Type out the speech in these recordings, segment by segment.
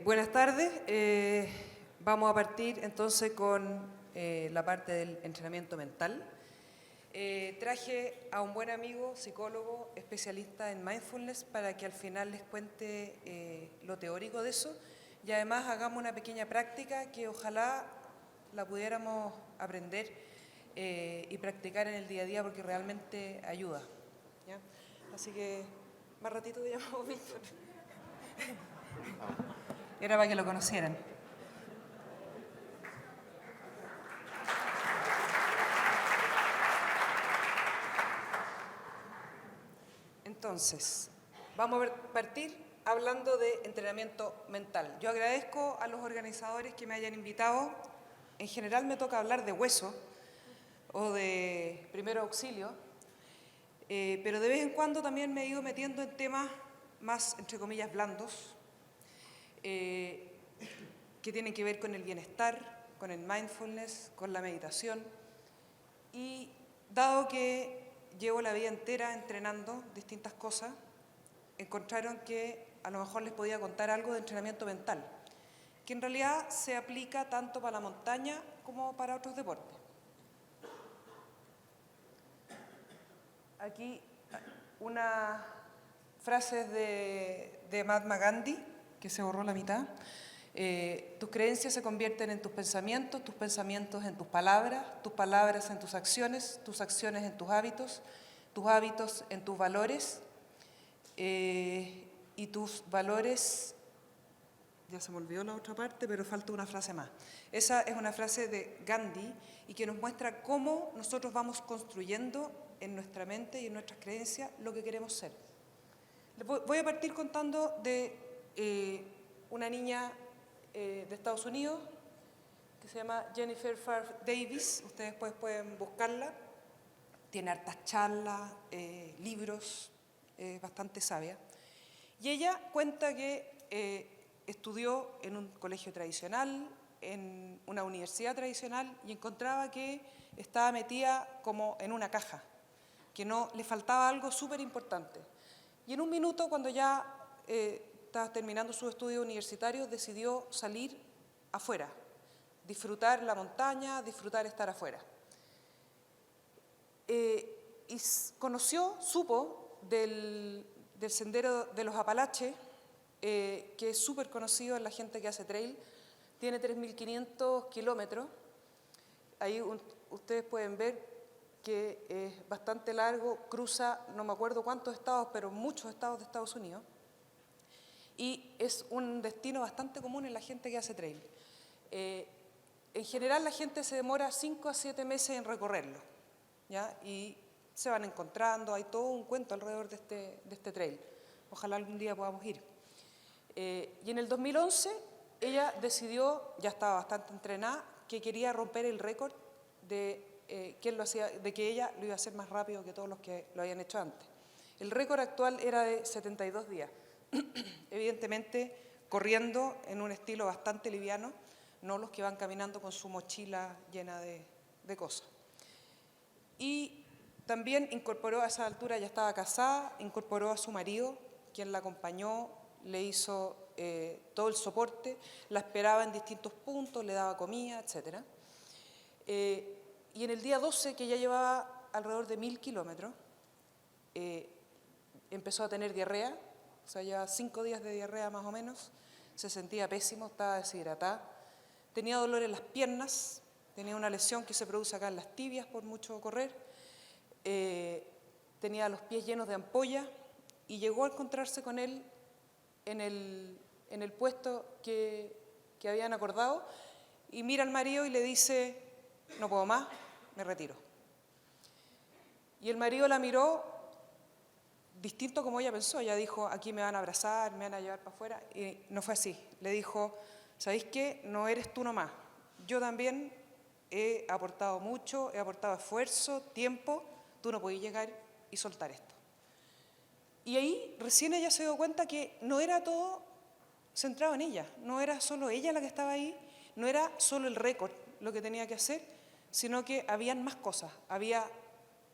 Buenas tardes. Vamos a partir entonces con la parte del entrenamiento mental. Traje a un buen amigo, psicólogo, especialista en mindfulness, para que al final les cuente lo teórico de eso y además hagamos una pequeña práctica que ojalá la pudiéramos aprender y practicar en el día a día porque realmente ayuda, ¿ya? Así que más ratito te llamamos Víctor. Era para que lo conocieran. Entonces, vamos a partir hablando de entrenamiento mental. Yo agradezco a los organizadores que me hayan invitado. En general me toca hablar de hueso o de primer auxilio, pero de vez en cuando también me he ido metiendo en temas más, entre comillas, blandos, que tienen que ver con el bienestar, con el mindfulness, con la meditación. Y dado que llevo la vida entera entrenando distintas cosas, encontraron que a lo mejor les podía contar algo de entrenamiento mental, que en realidad se aplica tanto para la montaña como para otros deportes. Aquí unas frases de Mahatma Gandhi, que se borró la mitad. Tus creencias se convierten en tus pensamientos en tus palabras en tus acciones en tus hábitos en tus valores, y tus valores, ya se me olvidó la otra parte, pero falta una frase más. Esa es una frase de Gandhi y que nos muestra cómo nosotros vamos construyendo en nuestra mente y en nuestras creencias lo que queremos ser. Voy a partir contando de una niña de Estados Unidos que se llama Jennifer Pfeiffer Davis. Ustedes después pueden buscarla. Tiene hartas charlas, libros, bastante sabia. Y ella cuenta que estudió en un colegio tradicional, en una universidad tradicional, y encontraba que estaba metida como en una caja, que no le faltaba algo súper importante. Y en un minuto, cuando ya estaba terminando sus estudios universitarios, decidió salir afuera, disfrutar la montaña, disfrutar estar afuera. Y supo del sendero de los Apalaches, que es súper conocido en la gente que hace trail. Tiene 3.500 kilómetros. Ahí ustedes pueden ver que es bastante largo, cruza no me acuerdo cuántos estados, pero muchos estados de Estados Unidos. Y es un destino bastante común en la gente que hace trail. En general la gente se demora 5 a 7 meses en recorrerlo, ¿ya? Y se van encontrando, hay todo un cuento alrededor de este trail. Ojalá algún día podamos ir. Y en el 2011 ella decidió, ya estaba bastante entrenada, que quería romper el récord de que ella lo iba a hacer más rápido que todos los que lo habían hecho antes. El récord actual era de 72 días. Evidentemente corriendo en un estilo bastante liviano, no los que van caminando con su mochila llena de cosas. Y también incorporó, a esa altura ya estaba casada, incorporó a su marido, quien la acompañó, le hizo todo el soporte, la esperaba en distintos puntos, le daba comida, etc. Y en el día 12, que ya llevaba alrededor de 1.000 kilómetros, empezó a tener diarrea, o sea, ya 5 días de diarrea más o menos, se sentía pésimo, estaba deshidratada, tenía dolor en las piernas, tenía una lesión que se produce acá en las tibias por mucho correr, tenía los pies llenos de ampollas y llegó a encontrarse con él en el puesto que habían acordado y mira al marido y le dice: no puedo más, me retiro. Y el marido la miró distinto como ella pensó. Ella dijo: aquí me van a abrazar, me van a llevar para afuera, y no fue así. Le dijo: ¿sabéis qué? No eres tú nomás, yo también he aportado mucho, he aportado esfuerzo, tiempo, tú no podés llegar y soltar esto. Y ahí recién ella se dio cuenta que no era todo centrado en ella. No era solo ella la que estaba ahí, no era solo el récord lo que tenía que hacer, sino que habían más cosas. Había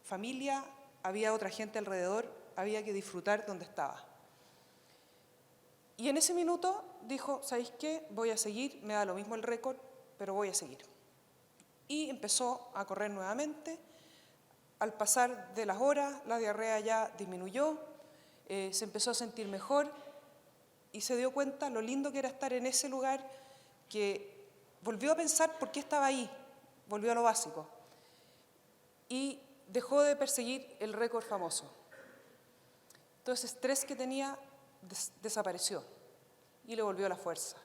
familia, había otra gente alrededor, había que disfrutar donde estaba. Y en ese minuto dijo, ¿sabéis qué? Voy a seguir, me da lo mismo el récord, pero voy a seguir. Y empezó a correr nuevamente. Al pasar de las horas, la diarrea ya disminuyó, se empezó a sentir mejor y se dio cuenta lo lindo que era estar en ese lugar, que volvió a pensar por qué estaba ahí, volvió a lo básico y dejó de perseguir el récord famoso. Entonces, el estrés que tenía desapareció y le volvió la fuerza.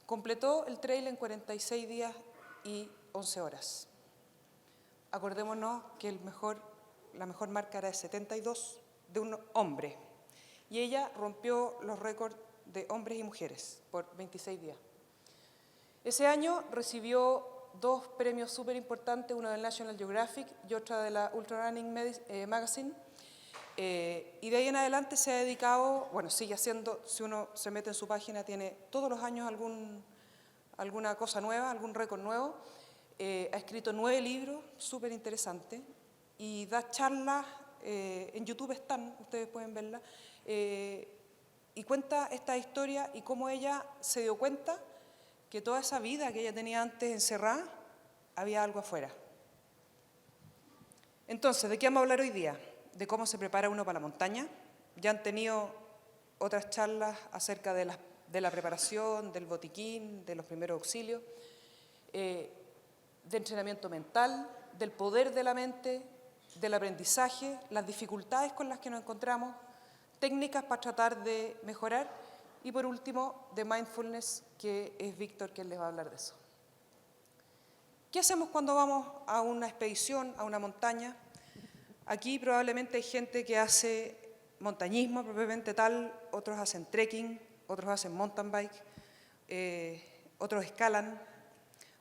Completó el trail en 46 días y 11 horas. Acordémonos que la mejor marca era de 72 de un hombre y ella rompió los récords de hombres y mujeres por 26 días. Ese año recibió 2 premios súper importantes, uno del National Geographic y otro de la Ultra Running Magazine. Y de ahí en adelante se ha dedicado, bueno, sigue haciendo, si uno se mete en su página, tiene todos los años alguna cosa nueva, algún récord nuevo. Ha escrito 9 libros, súper interesantes, y da charlas, en YouTube están, ustedes pueden verlas, y cuenta esta historia y cómo ella se dio cuenta que toda esa vida que ella tenía antes encerrada, había algo afuera. Entonces, ¿de qué vamos a hablar hoy día? De cómo se prepara uno para la montaña. Ya han tenido otras charlas acerca de la preparación, del botiquín, de los primeros auxilios, de entrenamiento mental, del poder de la mente, del aprendizaje, las dificultades con las que nos encontramos, técnicas para tratar de mejorar y, por último, de mindfulness, que es Víctor quien les va a hablar de eso. ¿Qué hacemos cuando vamos a una expedición, a una montaña? Aquí probablemente hay gente que hace montañismo propiamente tal, otros hacen trekking, otros hacen mountain bike, otros escalan,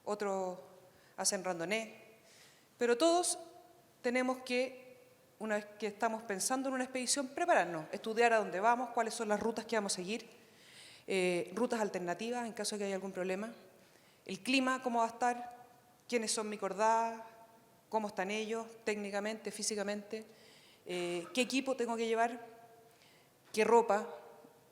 otros hacen randonnée, pero todos tenemos que, una vez que estamos pensando en una expedición, prepararnos, estudiar a dónde vamos, cuáles son las rutas que vamos a seguir, rutas alternativas en caso de que haya algún problema, el clima, cómo va a estar, quiénes son mi cordada, cómo están ellos técnicamente, físicamente, qué equipo tengo que llevar, qué ropa,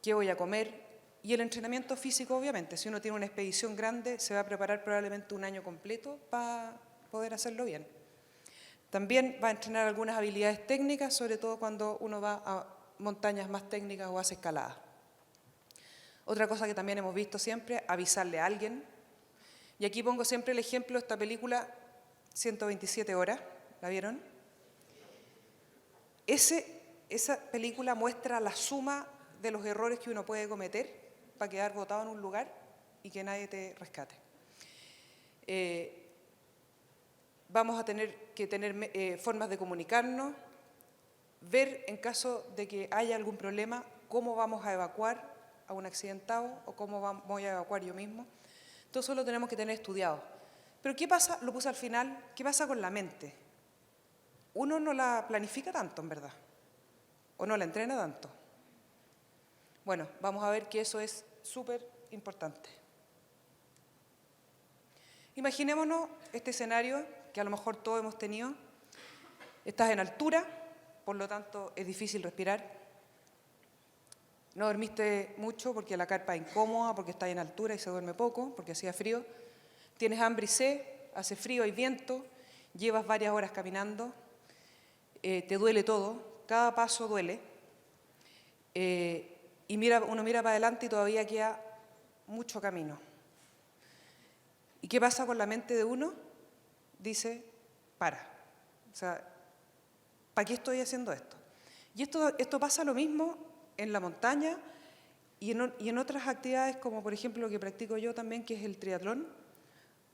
qué voy a comer y el entrenamiento físico, obviamente. Si uno tiene una expedición grande, se va a preparar probablemente un año completo para poder hacerlo bien. También va a entrenar algunas habilidades técnicas, sobre todo cuando uno va a montañas más técnicas o hace escalada. Otra cosa que también hemos visto siempre, avisarle a alguien. Y aquí pongo siempre el ejemplo de esta película 127 horas, ¿la vieron? Esa película muestra la suma de los errores que uno puede cometer para quedar botado en un lugar y que nadie te rescate. Vamos a tener que tener formas de comunicarnos, ver en caso de que haya algún problema cómo vamos a evacuar a un accidentado o cómo voy a evacuar yo mismo. Todo eso lo tenemos que tener estudiado. Pero ¿qué pasa? Lo puse al final, ¿qué pasa con la mente? Uno no la planifica tanto, en verdad, o no la entrena tanto. Bueno, vamos a ver que eso es súper importante. Imaginémonos este escenario que a lo mejor todos hemos tenido. Estás en altura, por lo tanto es difícil respirar. No dormiste mucho porque la carpa es incómoda, porque estás en altura y se duerme poco, porque hacía frío. Tienes hambre y sed, hace frío, hay viento, llevas varias horas caminando, te duele todo, cada paso duele. Y uno mira para adelante y todavía queda mucho camino. ¿Y qué pasa con la mente de uno? Dice, para. O sea, ¿para qué estoy haciendo esto? Y esto pasa lo mismo en la montaña y en otras actividades, como por ejemplo lo que practico yo también, que es el triatlón.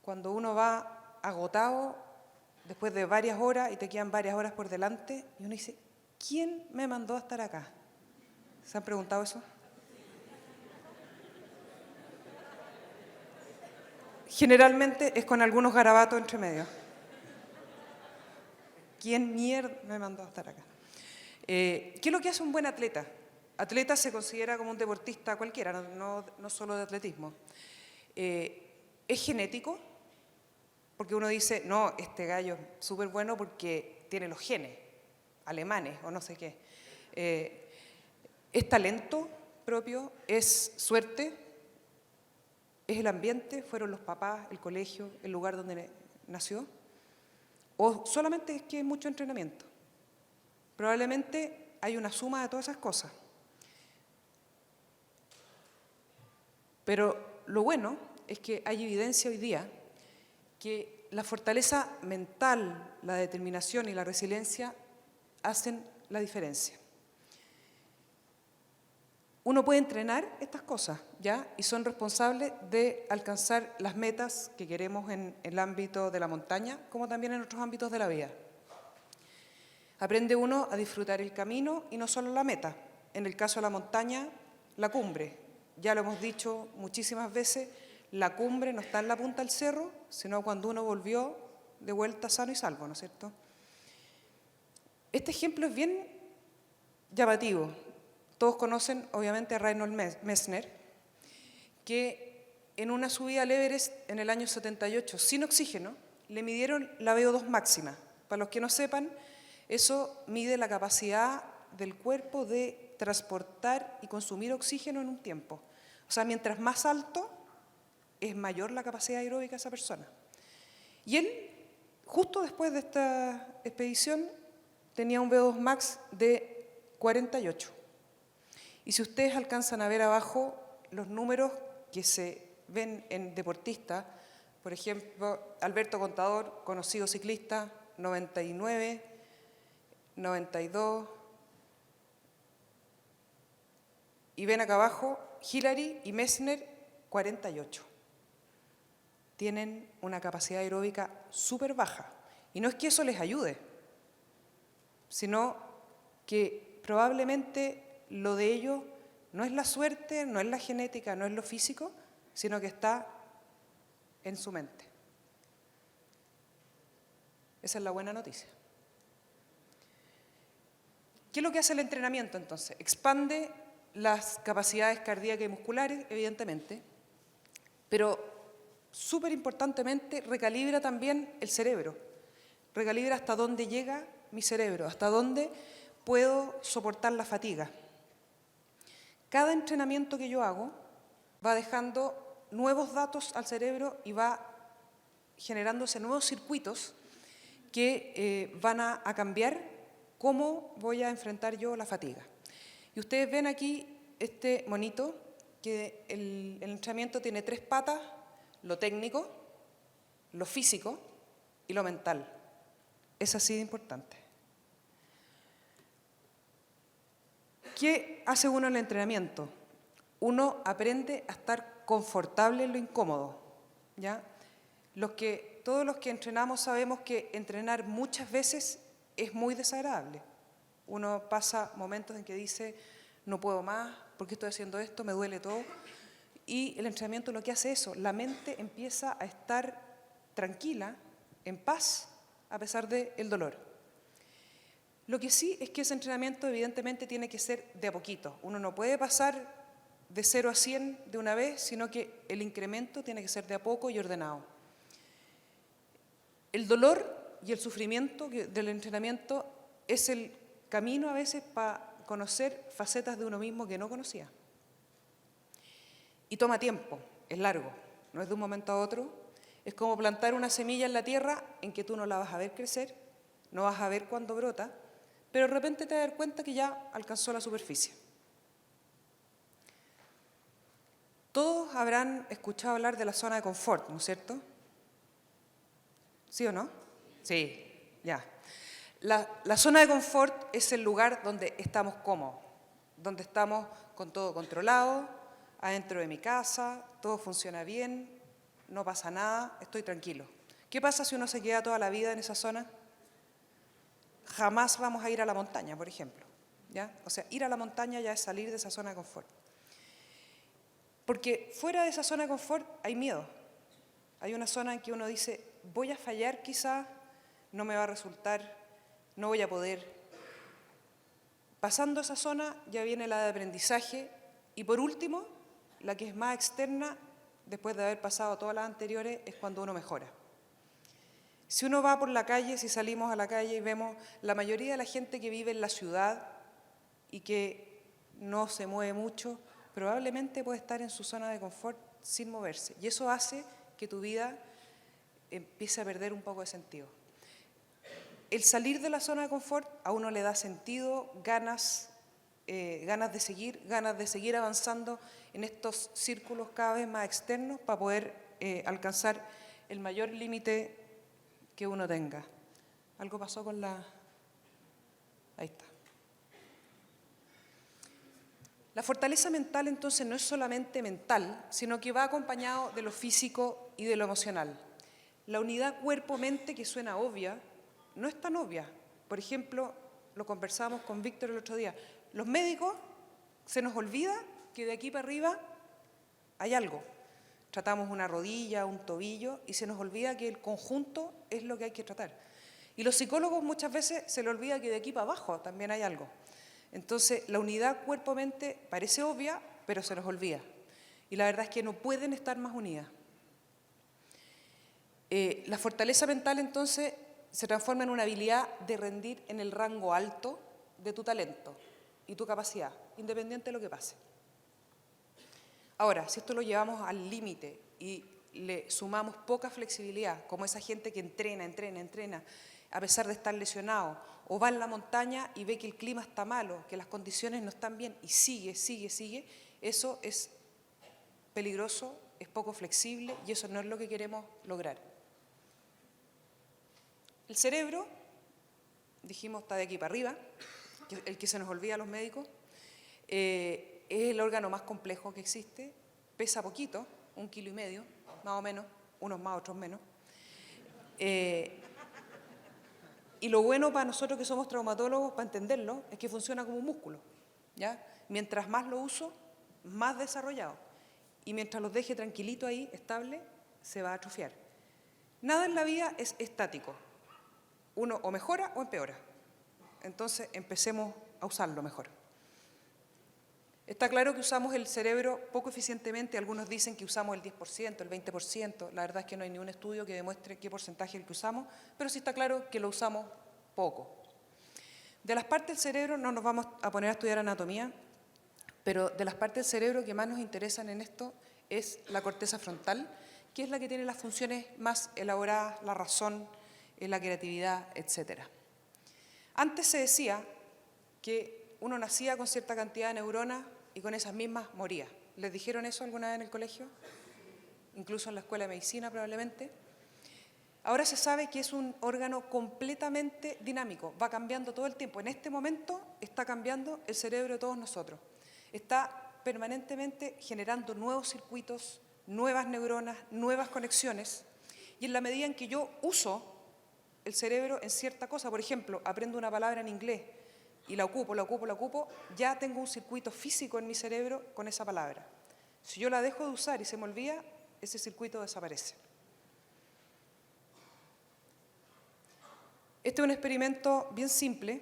Cuando uno va agotado, después de varias horas y te quedan varias horas por delante, y uno dice, ¿quién me mandó a estar acá? ¿Se han preguntado eso? Generalmente es con algunos garabatos entre medio. ¿Quién mierda me mandó a estar acá? ¿Qué es lo que hace un buen atleta? atleta se considera como un deportista cualquiera, no solo de atletismo. Es genético, porque uno dice, no, este gallo es súper bueno porque tiene los genes alemanes o no sé qué. Es talento propio, es suerte, es el ambiente, fueron los papás, el colegio, el lugar donde nació, o solamente es que hay mucho entrenamiento. Probablemente hay una suma de todas esas cosas. Pero lo bueno es que hay evidencia hoy día que la fortaleza mental, la determinación y la resiliencia hacen la diferencia. Uno puede entrenar estas cosas, ¿ya? Y son responsables de alcanzar las metas que queremos en el ámbito de la montaña, como también en otros ámbitos de la vida. Aprende uno a disfrutar el camino y no solo la meta. En el caso de la montaña, la cumbre. Ya lo hemos dicho muchísimas veces, la cumbre no está en la punta del cerro, sino cuando uno volvió de vuelta sano y salvo, ¿no es cierto? Este ejemplo es bien llamativo. Todos conocen, obviamente, a Reinhold Messner, que en una subida al Everest en el año 78, sin oxígeno, le midieron la VO2 máxima. Para los que no sepan, eso mide la capacidad del cuerpo de transportar y consumir oxígeno en un tiempo. O sea, mientras más alto, es mayor la capacidad aeróbica de esa persona. Y él, justo después de esta expedición, tenía un VO2 max de 48. Y si ustedes alcanzan a ver abajo los números que se ven en deportistas, por ejemplo, Alberto Contador, conocido ciclista, 99, 92, y ven acá abajo, Hillary y Messner, 48. Tienen una capacidad aeróbica súper baja. Y no es que eso les ayude, sino que probablemente lo de ellos no es la suerte, no es la genética, no es lo físico, sino que está en su mente. Esa es la buena noticia. ¿Qué es lo que hace el entrenamiento entonces? Expande las capacidades cardíacas y musculares, evidentemente, pero súper importantemente recalibra también el cerebro. Recalibra hasta dónde llega mi cerebro, hasta dónde puedo soportar la fatiga. Cada entrenamiento que yo hago va dejando nuevos datos al cerebro y va generándose nuevos circuitos que van a cambiar cómo voy a enfrentar yo la fatiga. Y ustedes ven aquí este monito, que el entrenamiento tiene 3 patas: lo técnico, lo físico y lo mental. Es así de importante. ¿Qué hace uno en el entrenamiento? Uno aprende a estar confortable en lo incómodo, ¿ya? Todos los que entrenamos sabemos que entrenar muchas veces es muy desagradable. Uno pasa momentos en que dice, no puedo más, ¿por qué estoy haciendo esto? Me duele todo. Y el entrenamiento lo que hace es eso, la mente empieza a estar tranquila, en paz, a pesar del dolor. Lo que sí es que ese entrenamiento evidentemente tiene que ser de a poquito. Uno no puede pasar de 0 a 100 de una vez, sino que el incremento tiene que ser de a poco y ordenado. El dolor y el sufrimiento del entrenamiento es el camino a veces para conocer facetas de uno mismo que no conocía. Y toma tiempo, es largo, no es de un momento a otro. Es como plantar una semilla en la tierra en que tú no la vas a ver crecer, no vas a ver cuándo brota, pero de repente te vas a dar cuenta que ya alcanzó la superficie. Todos habrán escuchado hablar de la zona de confort, ¿no es cierto? ¿Sí o no? Sí, ya. La zona de confort es el lugar donde estamos cómodos, donde estamos con todo controlado, adentro de mi casa, todo funciona bien, no pasa nada, estoy tranquilo. ¿Qué pasa si uno se queda toda la vida en esa zona? Jamás vamos a ir a la montaña, por ejemplo, ¿ya? O sea, ir a la montaña ya es salir de esa zona de confort. Porque fuera de esa zona de confort hay miedo. Hay una zona en que uno dice, voy a fallar quizá, no me va a resultar, no voy a poder. Pasando esa zona ya viene la de aprendizaje y por último, la que es más externa, después de haber pasado todas las anteriores, es cuando uno mejora. Si uno va por la calle, si salimos a la calle y vemos la mayoría de la gente que vive en la ciudad y que no se mueve mucho, probablemente puede estar en su zona de confort sin moverse. Y eso hace que tu vida empiece a perder un poco de sentido. El salir de la zona de confort a uno le da sentido, ganas de seguir avanzando en estos círculos cada vez más externos para poder alcanzar el mayor límite que uno tenga. Algo pasó con la... Ahí está. La fortaleza mental, entonces, no es solamente mental, sino que va acompañado de lo físico y de lo emocional. La unidad cuerpo-mente, que suena obvia, no es tan obvia. Por ejemplo, lo conversábamos con Víctor el otro día. Los médicos, se nos olvida que de aquí para arriba hay algo. Tratamos una rodilla, un tobillo, y se nos olvida que el conjunto es lo que hay que tratar. Y los psicólogos muchas veces se les olvida que de aquí para abajo también hay algo. Entonces, la unidad cuerpo-mente parece obvia, pero se nos olvida. Y la verdad es que no pueden estar más unidas. La fortaleza mental, entonces, se transforma en una habilidad de rendir en el rango alto de tu talento y tu capacidad, independiente de lo que pase. Ahora, si esto lo llevamos al límite y le sumamos poca flexibilidad, como esa gente que entrena, a pesar de estar lesionado, o va en la montaña y ve que el clima está malo, que las condiciones no están bien, y sigue, eso es peligroso, es poco flexible, y eso no es lo que queremos lograr. El cerebro, dijimos, está de aquí para arriba, el que se nos olvida a los médicos, es el órgano más complejo que existe, pesa poquito, 1,5 kilos, más o menos, unos más, otros menos. Y lo bueno para nosotros que somos traumatólogos, para entenderlo, es que funciona como un músculo, ¿ya? Mientras más lo uso, más desarrollado. Y mientras los deje tranquilito ahí, estable, se va a atrofiar. Nada en la vida es estático. Uno o mejora o empeora. Entonces, empecemos a usarlo mejor. Está claro que usamos el cerebro poco eficientemente. Algunos dicen que usamos el 10%, el 20%. La verdad es que no hay ningún estudio que demuestre qué porcentaje es el que usamos, pero sí está claro que lo usamos poco. De las partes del cerebro, no nos vamos a poner a estudiar anatomía, pero de las partes del cerebro que más nos interesan en esto es la corteza frontal, que es la que tiene las funciones más elaboradas, la razón, la creatividad, etc. Antes se decía que uno nacía con cierta cantidad de neuronas y con esas mismas moría. ¿Les dijeron eso alguna vez en el colegio? Incluso en la escuela de medicina probablemente. Ahora se sabe que es un órgano completamente dinámico, va cambiando todo el tiempo. En este momento está cambiando el cerebro de todos nosotros. Está permanentemente generando nuevos circuitos, nuevas neuronas, nuevas conexiones. Y en la medida en que yo uso el cerebro en cierta cosa, por ejemplo, aprendo una palabra en inglés y la ocupo, ya tengo un circuito físico en mi cerebro con esa palabra. Si yo la dejo de usar y se me olvida, ese circuito desaparece. Este es un experimento bien simple.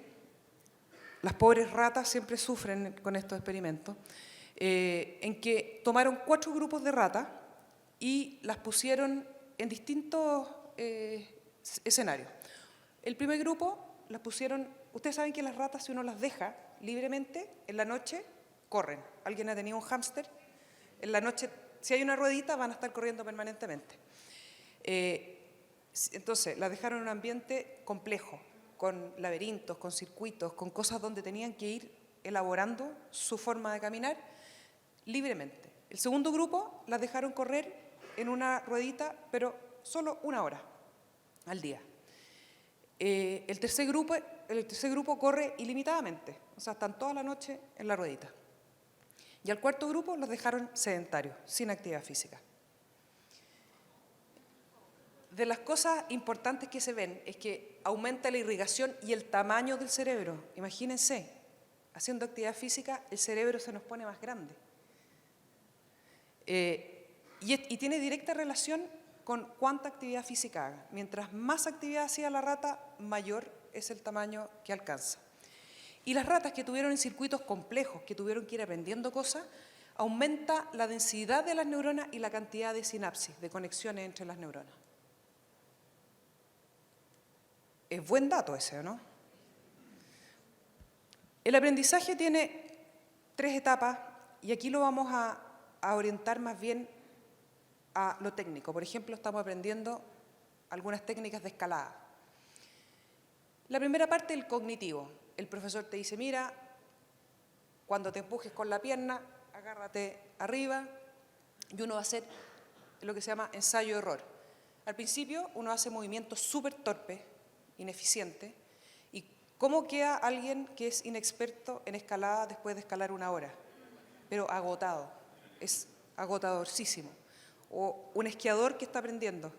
Las pobres ratas siempre sufren con estos experimentos, en que tomaron 4 grupos de ratas y las pusieron en distintos escenarios. El primer grupo las pusieron, ustedes saben que las ratas, si uno las deja libremente, en la noche corren. ¿Alguien ha tenido un hámster? En la noche, si hay una ruedita, van a estar corriendo permanentemente. Entonces, las dejaron en un ambiente complejo, con laberintos, con circuitos, con cosas donde tenían que ir elaborando su forma de caminar libremente. El segundo grupo las dejaron correr en una ruedita, pero solo 1 hora al día. El tercer grupo corre ilimitadamente, o sea, están toda la noche en la ruedita. Y al cuarto grupo los dejaron sedentarios, sin actividad física. De las cosas importantes que se ven es que aumenta la irrigación y el tamaño del cerebro. Imagínense, haciendo actividad física, el cerebro se nos pone más grande. Y tiene directa relación con cuánta actividad física haga. Mientras más actividad hacía la rata, mayor es el tamaño que alcanza. Y las ratas que tuvieron en circuitos complejos, que tuvieron que ir aprendiendo cosas, aumenta la densidad de las neuronas y la cantidad de sinapsis, de conexiones entre las neuronas. Es buen dato ese, ¿no? El aprendizaje tiene 3 etapas y aquí lo vamos a orientar más bien a lo técnico. Por ejemplo, estamos aprendiendo algunas técnicas de escalada. La primera parte es el cognitivo. El profesor te dice, mira, cuando te empujes con la pierna, agárrate arriba, y uno va a hacer lo que se llama ensayo-error. Al principio uno hace movimientos súper torpes, ineficientes, y ¿cómo queda alguien que es inexperto en escalada después de escalar 1 hora? Pero agotado, es agotadorcísimo. O un esquiador que está aprendiendo,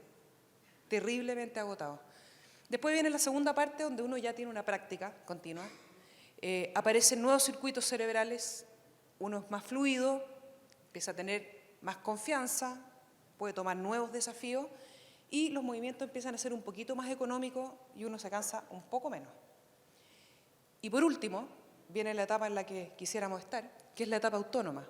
terriblemente agotado. Después viene la segunda parte donde uno ya tiene una práctica continua, aparecen nuevos circuitos cerebrales, uno es más fluido, empieza a tener más confianza, puede tomar nuevos desafíos y los movimientos empiezan a ser un poquito más económicos y uno se cansa un poco menos. Y por último, viene la etapa en la que quisiéramos estar, que es la etapa autónoma,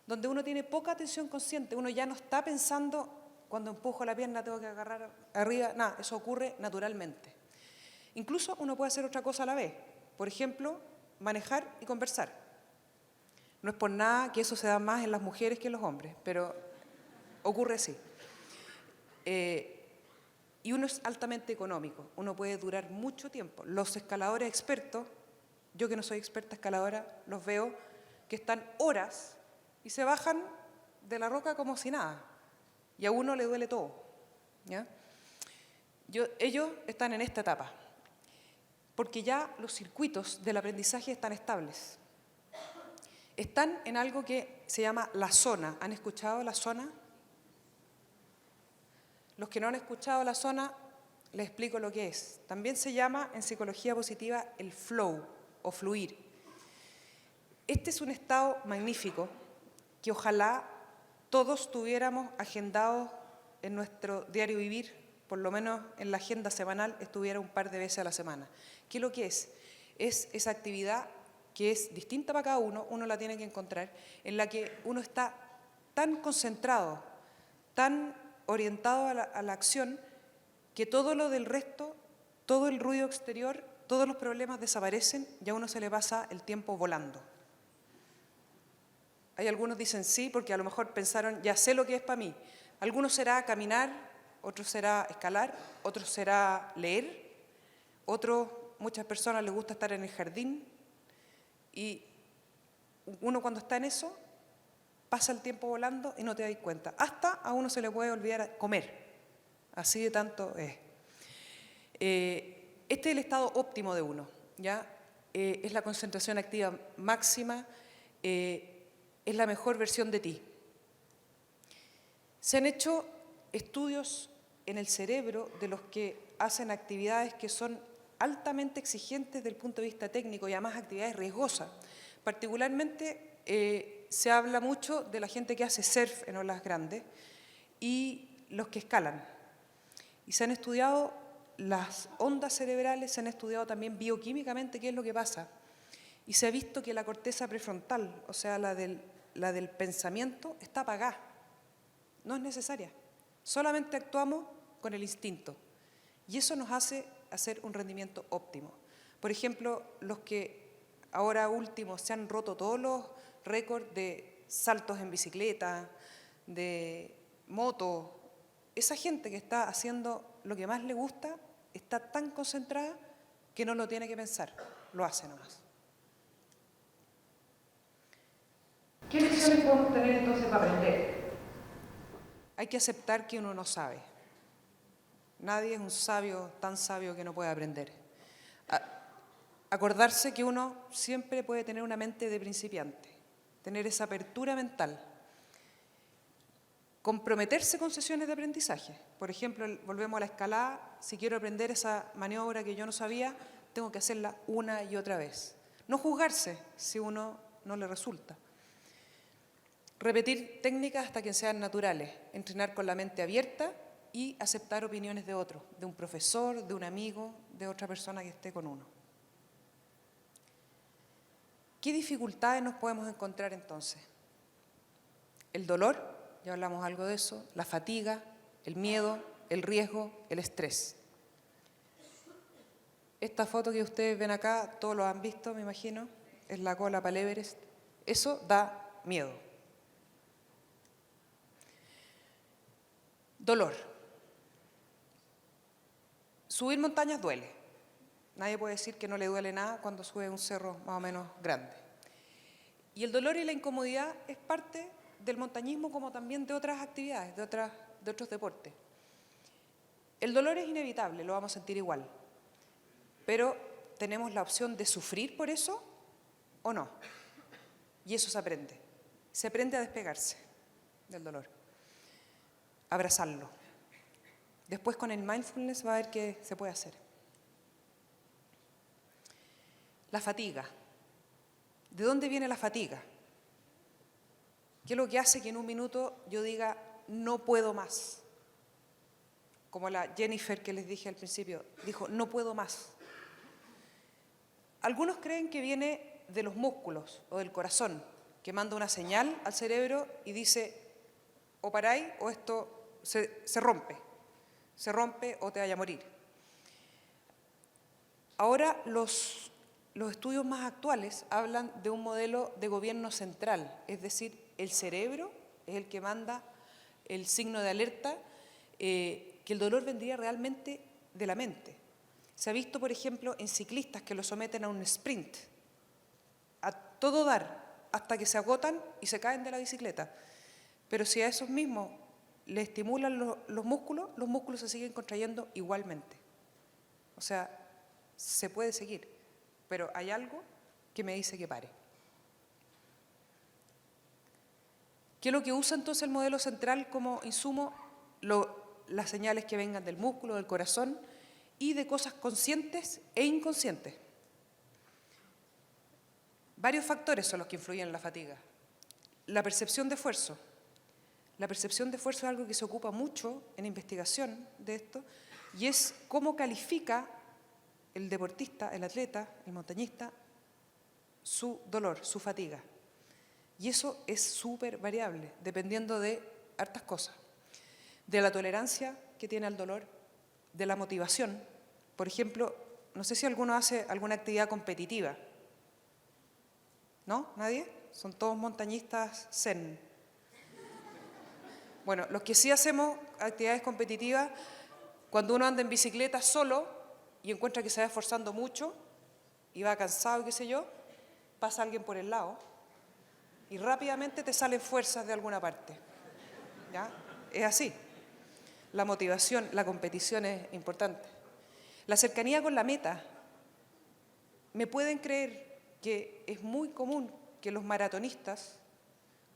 donde uno tiene poca atención consciente, uno ya no está pensando cuando empujo la pierna tengo que agarrar arriba, nada, eso ocurre naturalmente. Incluso uno puede hacer otra cosa a la vez, por ejemplo, manejar y conversar. No es por nada que eso se da más en las mujeres que en los hombres, pero ocurre así. Y uno es altamente económico, uno puede durar mucho tiempo. Los escaladores expertos, yo que no soy experta escaladora, los veo que están horas y se bajan de la roca como si nada. Y a uno le duele todo, ¿ya? Ellos están en esta etapa, porque ya los circuitos del aprendizaje están estables. Están en algo que se llama la zona. ¿Han escuchado la zona? Los que no han escuchado la zona, les explico lo que es. También se llama en psicología positiva el flow o fluir. Este es un estado magnífico que ojalá todos tuviéramos agendados en nuestro diario vivir, por lo menos en la agenda semanal estuviera un par de veces a la semana. ¿Qué es lo que es? Es esa actividad que es distinta para cada uno, uno la tiene que encontrar, en la que uno está tan concentrado, tan orientado a la acción, que todo lo del resto, todo el ruido exterior, todos los problemas desaparecen y a uno se le pasa el tiempo volando. Hay algunos dicen sí, porque a lo mejor pensaron, ya sé lo que es para mí. Algunos será caminar, otros será escalar, otros será leer, otros, muchas personas les gusta estar en el jardín, y uno cuando está en eso, pasa el tiempo volando y no te das cuenta. Hasta a uno se le puede olvidar comer, así de tanto es. Este es el estado óptimo de uno, ¿ya? Es la concentración activa máxima, es la mejor versión de ti. Se han hecho estudios en el cerebro de los que hacen actividades que son altamente exigentes desde el punto de vista técnico y además actividades riesgosas. Particularmente se habla mucho de la gente que hace surf en olas grandes y los que escalan. Y se han estudiado las ondas cerebrales, se han estudiado también bioquímicamente qué es lo que pasa. Y se ha visto que la corteza prefrontal, o sea, la del pensamiento, está apagada. No es necesaria. Solamente actuamos con el instinto. Y eso nos hace hacer un rendimiento óptimo. Por ejemplo, los que ahora últimos se han roto todos los récords de saltos en bicicleta, de moto, esa gente que está haciendo lo que más le gusta está tan concentrada que no lo tiene que pensar, lo hace nomás. ¿Qué lecciones podemos tener entonces para aprender? Hay que aceptar que uno no sabe. Nadie es un sabio tan sabio que no puede aprender. Acordarse que uno siempre puede tener una mente de principiante, tener esa apertura mental. Comprometerse con sesiones de aprendizaje. Por ejemplo, volvemos a la escalada, si quiero aprender esa maniobra que yo no sabía, tengo que hacerla una y otra vez. No juzgarse si uno no le resulta. Repetir técnicas hasta que sean naturales, entrenar con la mente abierta y aceptar opiniones de otros, de un profesor, de un amigo, de otra persona que esté con uno. ¿Qué dificultades nos podemos encontrar entonces? El dolor, ya hablamos algo de eso, la fatiga, el miedo, el riesgo, el estrés. Esta foto que ustedes ven acá, todos lo han visto, me imagino, es la cola para el Everest. Eso da miedo. Dolor. Subir montañas duele. Nadie puede decir que no le duele nada cuando sube un cerro más o menos grande. Y el dolor y la incomodidad es parte del montañismo como también de otras actividades, de otros deportes. El dolor es inevitable, lo vamos a sentir igual. Pero tenemos la opción de sufrir por eso o no. Y eso se aprende. Se aprende a despegarse del dolor, abrazarlo. Después con el mindfulness va a ver qué se puede hacer. La fatiga. ¿De dónde viene la fatiga? ¿Qué es lo que hace que en un minuto yo diga no puedo más? Como la Jennifer que les dije al principio, dijo no puedo más. Algunos creen que viene de los músculos o del corazón, que manda una señal al cerebro y dice o paráis o esto se rompe o te vaya a morir. Ahora los estudios más actuales hablan de un modelo de gobierno central, es decir, el cerebro es el que manda el signo de alerta, que el dolor vendría realmente de la mente. Se ha visto, por ejemplo, en ciclistas que lo someten a un sprint, a todo dar, hasta que se agotan y se caen de la bicicleta. Pero si a esos mismos le estimulan los músculos se siguen contrayendo igualmente. O sea, se puede seguir, pero hay algo que me dice que pare. ¿Qué es lo que usa entonces el modelo central como insumo? Las señales que vengan del músculo, del corazón y de cosas conscientes e inconscientes. Varios factores son los que influyen en la fatiga. La percepción de esfuerzo. La percepción de esfuerzo es algo que se ocupa mucho en investigación de esto y es cómo califica el deportista, el atleta, el montañista, su dolor, su fatiga. Y eso es súper variable, dependiendo de hartas cosas. De la tolerancia que tiene al dolor, de la motivación. Por ejemplo, no sé si alguno hace alguna actividad competitiva. ¿No? ¿Nadie? Son todos montañistas zen. Bueno, los que sí hacemos actividades competitivas, cuando uno anda en bicicleta solo y encuentra que se va esforzando mucho y va cansado, qué sé yo, pasa alguien por el lado y rápidamente te salen fuerzas de alguna parte. ¿Ya? Es así. La motivación, la competición es importante. La cercanía con la meta. ¿Me pueden creer que es muy común que los maratonistas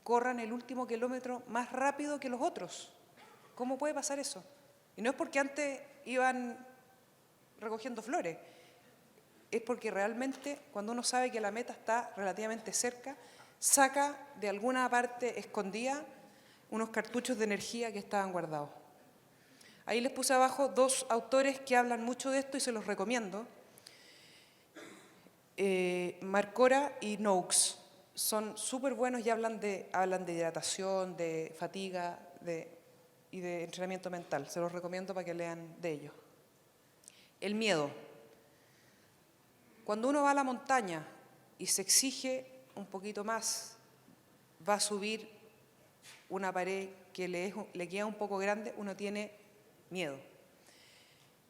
corran el último kilómetro más rápido que los otros? ¿Cómo puede pasar eso? Y no es porque antes iban recogiendo flores, es porque realmente cuando uno sabe que la meta está relativamente cerca, saca de alguna parte escondida unos cartuchos de energía que estaban guardados. Ahí les puse abajo dos autores que hablan mucho de esto y se los recomiendo. Marcora y Noakes. Son súper buenos y hablan de hidratación, de fatiga y de entrenamiento mental. Se los recomiendo para que lean de ellos. El miedo. Cuando uno va a la montaña y se exige un poquito más, va a subir una pared que le queda un poco grande, uno tiene miedo.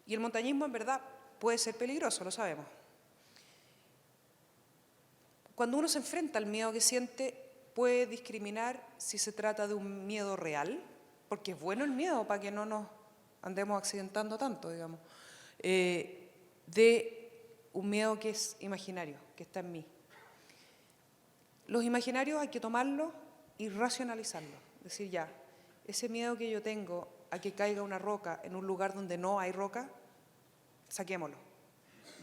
Y el montañismo en verdad puede ser peligroso, lo sabemos. Cuando uno se enfrenta al miedo que siente, puede discriminar si se trata de un miedo real, porque es bueno el miedo para que no nos andemos accidentando tanto, digamos, de un miedo que es imaginario, que está en mí. Los imaginarios hay que tomarlos y racionalizarlos, decir ya, ese miedo que yo tengo a que caiga una roca en un lugar donde no hay roca, saquémoslo,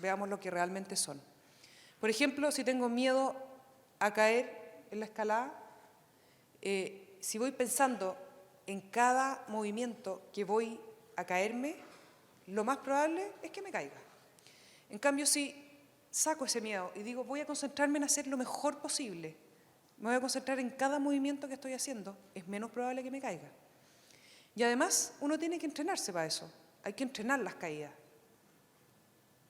veamos lo que realmente son. Por ejemplo, si tengo miedo a caer en la escalada, si voy pensando en cada movimiento que voy a caerme, lo más probable es que me caiga. En cambio, si saco ese miedo y digo, voy a concentrarme en hacer lo mejor posible. Me voy a concentrar en cada movimiento que estoy haciendo. Es menos probable que me caiga. Y además, uno tiene que entrenarse para eso. Hay que entrenar las caídas.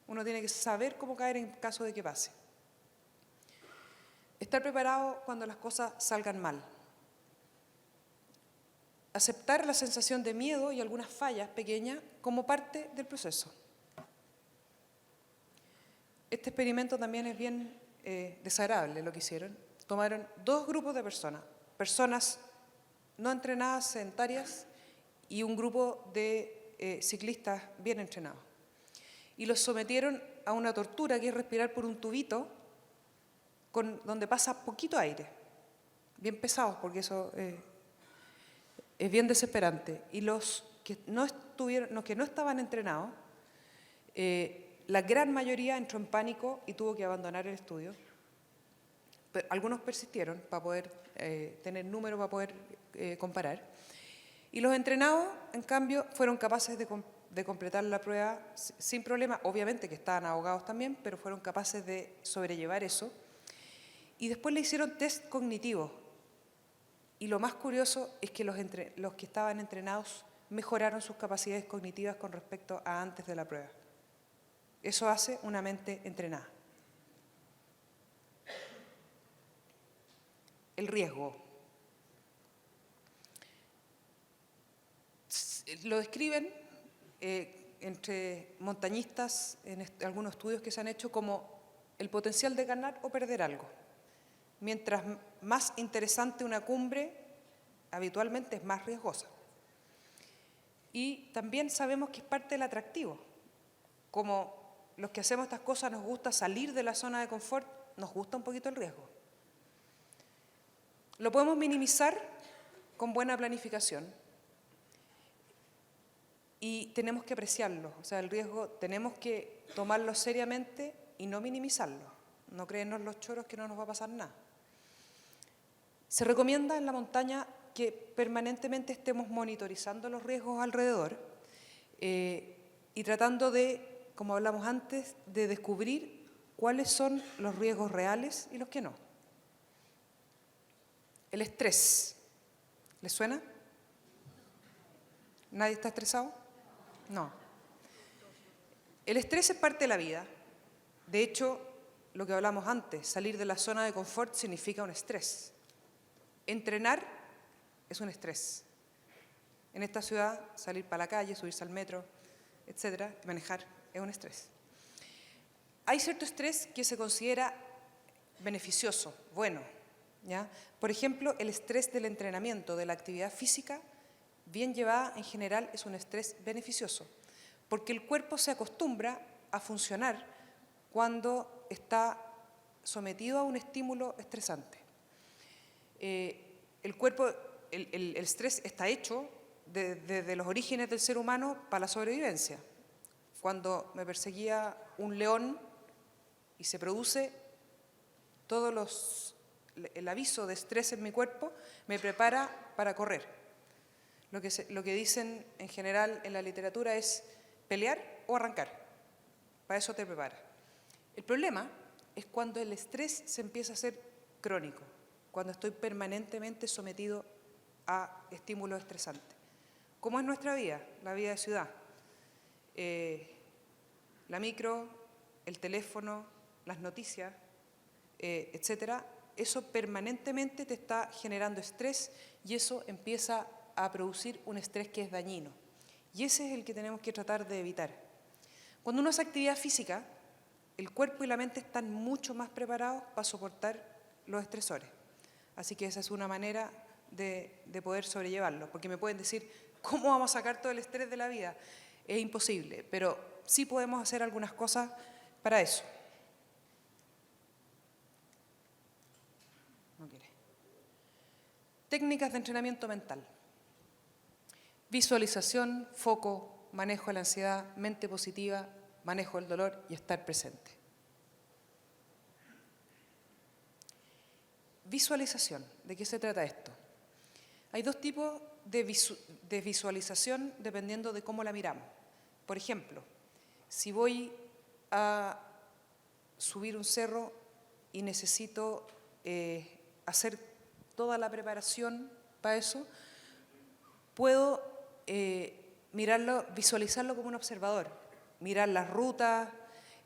Uno tiene que saber cómo caer en caso de que pase. Estar preparado cuando las cosas salgan mal. Aceptar la sensación de miedo y algunas fallas pequeñas como parte del proceso. Este experimento también es bien desagradable lo que hicieron. Tomaron 2 grupos de personas, personas no entrenadas, sedentarias, y un grupo de ciclistas bien entrenados. Y los sometieron a una tortura que es respirar por un tubito donde pasa poquito aire, bien pesados, porque eso es bien desesperante. Y los que no estaban entrenados, la gran mayoría entró en pánico y tuvo que abandonar el estudio. Pero algunos persistieron para poder tener números, para poder comparar. Y los entrenados, en cambio, fueron capaces de completar la prueba sin problema. Obviamente que estaban ahogados también, pero fueron capaces de sobrellevar eso. Y después le hicieron test cognitivos. Y lo más curioso es que los que estaban entrenados mejoraron sus capacidades cognitivas con respecto a antes de la prueba. Eso hace una mente entrenada. El riesgo. Lo describen entre montañistas en algunos estudios que se han hecho como el potencial de ganar o perder algo. Mientras más interesante una cumbre, habitualmente es más riesgosa. Y también sabemos que es parte del atractivo. Como los que hacemos estas cosas nos gusta salir de la zona de confort, nos gusta un poquito el riesgo. Lo podemos minimizar con buena planificación y tenemos que apreciarlo. O sea, el riesgo tenemos que tomarlo seriamente y no minimizarlo. No creernos los choros que no nos va a pasar nada. Se recomienda en la montaña que permanentemente estemos monitorizando los riesgos alrededor y tratando de, como hablamos antes, de descubrir cuáles son los riesgos reales y los que no. El estrés. ¿Les suena? ¿Nadie está estresado? No. El estrés es parte de la vida. De hecho, lo que hablamos antes, salir de la zona de confort significa un estrés. Entrenar es un estrés. En esta ciudad, salir para la calle, subirse al metro, etcétera, manejar, es un estrés. Hay cierto estrés que se considera beneficioso, bueno, ¿ya? Por ejemplo, el estrés del entrenamiento, de la actividad física, bien llevada en general, es un estrés beneficioso, porque el cuerpo se acostumbra a funcionar cuando está sometido a un estímulo estresante. El cuerpo, el estrés está hecho desde los orígenes del ser humano para la sobrevivencia. Cuando me perseguía un león y se produce el aviso de estrés en mi cuerpo, me prepara para correr. Lo que dicen en general en la literatura es pelear o arrancar. Para eso te prepara. El problema es cuando el estrés se empieza a hacer crónico, cuando estoy permanentemente sometido a estímulos estresantes. ¿Cómo es nuestra vida? La vida de ciudad. La micro, el teléfono, las noticias, etcétera. Eso permanentemente te está generando estrés y eso empieza a producir un estrés que es dañino. Y ese es el que tenemos que tratar de evitar. Cuando uno hace actividad física, el cuerpo y la mente están mucho más preparados para soportar los estresores. Así que esa es una manera de poder sobrellevarlo, porque me pueden decir, ¿cómo vamos a sacar todo el estrés de la vida? Es imposible, pero sí podemos hacer algunas cosas para eso. No quiere. Técnicas de entrenamiento mental. Visualización, foco, manejo de la ansiedad, mente positiva, manejo del dolor y estar presente. Visualización. ¿De qué se trata esto? Hay 2 tipos de visualización dependiendo de cómo la miramos. Por ejemplo, si voy a subir un cerro y necesito hacer toda la preparación para eso, puedo mirarlo, visualizarlo como un observador, mirar las rutas,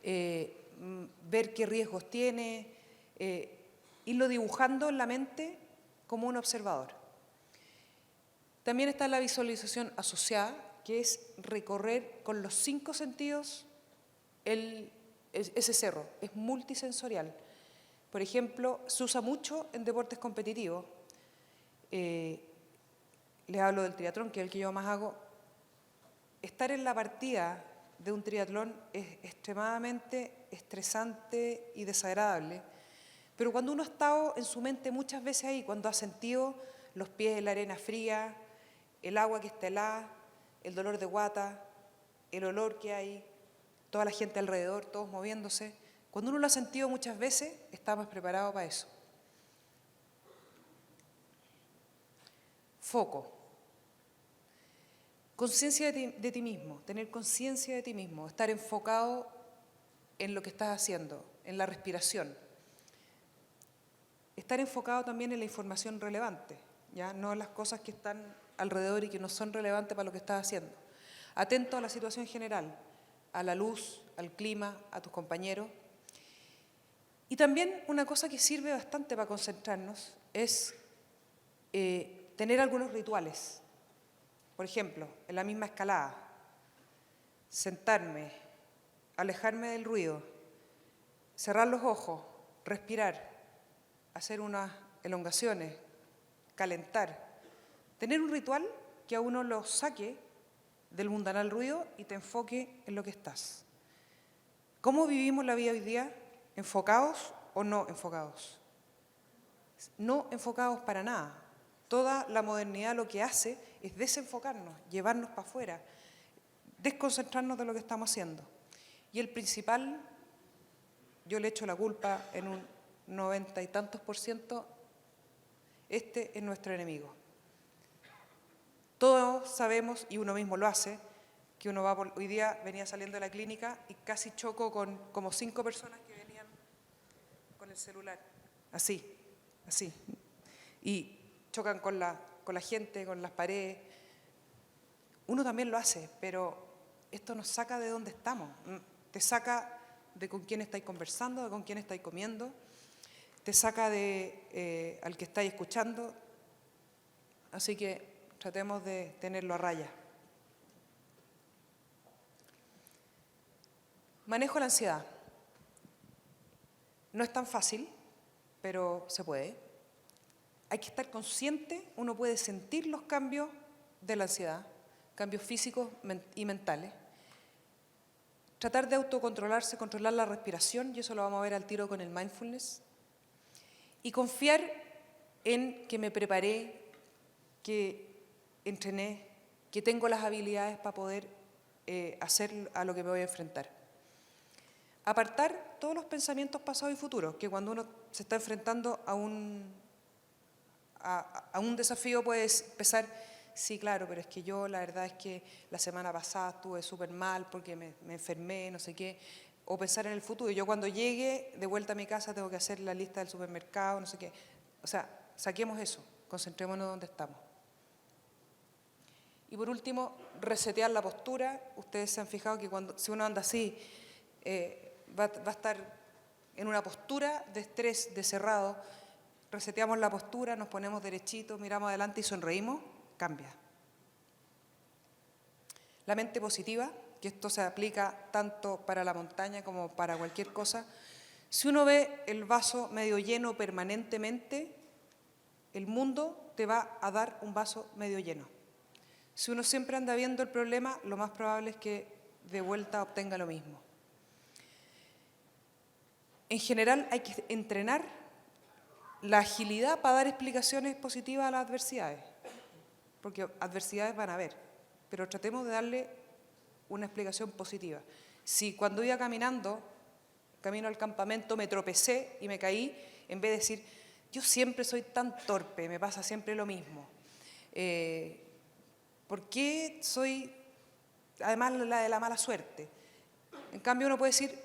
ver qué riesgos tiene, irlo dibujando en la mente como un observador. También está la visualización asociada, que es recorrer con los 5 sentidos ese cerro. Es multisensorial. Por ejemplo, se usa mucho en deportes competitivos. Les hablo del triatlón, que es el que yo más hago. Estar en la partida de un triatlón es extremadamente estresante y desagradable, pero cuando uno ha estado en su mente muchas veces ahí, cuando ha sentido los pies en la arena fría, el agua que está helada, el dolor de guata, el olor que hay, toda la gente alrededor, todos moviéndose, cuando uno lo ha sentido muchas veces, está más preparado para eso. Foco. Conciencia de ti mismo, tener conciencia de ti mismo, estar enfocado en lo que estás haciendo, en la respiración. Estar enfocado también en la información relevante, ¿ya? No en las cosas que están alrededor y que no son relevantes para lo que estás haciendo. Atento a la situación general, a la luz, al clima, a tus compañeros. Y también una cosa que sirve bastante para concentrarnos es tener algunos rituales. Por ejemplo, en la misma escalada, sentarme, alejarme del ruido, cerrar los ojos, respirar, hacer unas elongaciones, calentar. Tener un ritual que a uno lo saque del mundanal ruido y te enfoque en lo que estás. ¿Cómo vivimos la vida hoy día? ¿Enfocados o no enfocados? No enfocados para nada. Toda la modernidad lo que hace es desenfocarnos, llevarnos para afuera, desconcentrarnos de lo que estamos haciendo. Y el principal, yo le echo la culpa en un 90 y tantos %, este es nuestro enemigo. Todos sabemos, y uno mismo lo hace, que uno va hoy día venía saliendo de la clínica y casi choco con como 5 personas que venían con el celular, así, y chocan con la gente, con las paredes. Uno también lo hace, pero esto nos saca de donde estamos, te saca de con quién estáis conversando, de con quién estáis comiendo, te saca de al que estáis escuchando, así que tratemos de tenerlo a raya. Manejo la ansiedad. No es tan fácil, pero se puede. Hay que estar consciente, uno puede sentir los cambios de la ansiedad, cambios físicos y mentales. Tratar de autocontrolarse, controlar la respiración, y eso lo vamos a ver al tiro con el mindfulness. Y confiar en que me preparé, que entrené, que tengo las habilidades para poder hacer a lo que me voy a enfrentar. Apartar todos los pensamientos pasados y futuros, que cuando uno se está enfrentando a un desafío puede empezar, sí, claro, pero es que yo la verdad es que la semana pasada estuve súper mal porque me enfermé, no sé qué, o pensar en el futuro. Yo cuando llegue de vuelta a mi casa tengo que hacer la lista del supermercado, no sé qué. O sea, saquemos eso, concentrémonos donde estamos. Y por último, resetear la postura. Ustedes se han fijado que si uno anda así, va a estar en una postura de estrés, de cerrado. Reseteamos la postura, nos ponemos derechitos, miramos adelante y sonreímos, cambia. La mente positiva, que esto se aplica tanto para la montaña como para cualquier cosa. Si uno ve el vaso medio lleno permanentemente, el mundo te va a dar un vaso medio lleno. Si uno siempre anda viendo el problema, lo más probable es que de vuelta obtenga lo mismo. En general hay que entrenar la agilidad para dar explicaciones positivas a las adversidades, porque adversidades van a haber, pero tratemos de darle una explicación positiva. Si cuando iba caminando, camino al campamento, me tropecé y me caí, en vez de decir, yo siempre soy tan torpe, me pasa siempre lo mismo, ¿por qué soy, además, la de la mala suerte? En cambio uno puede decir,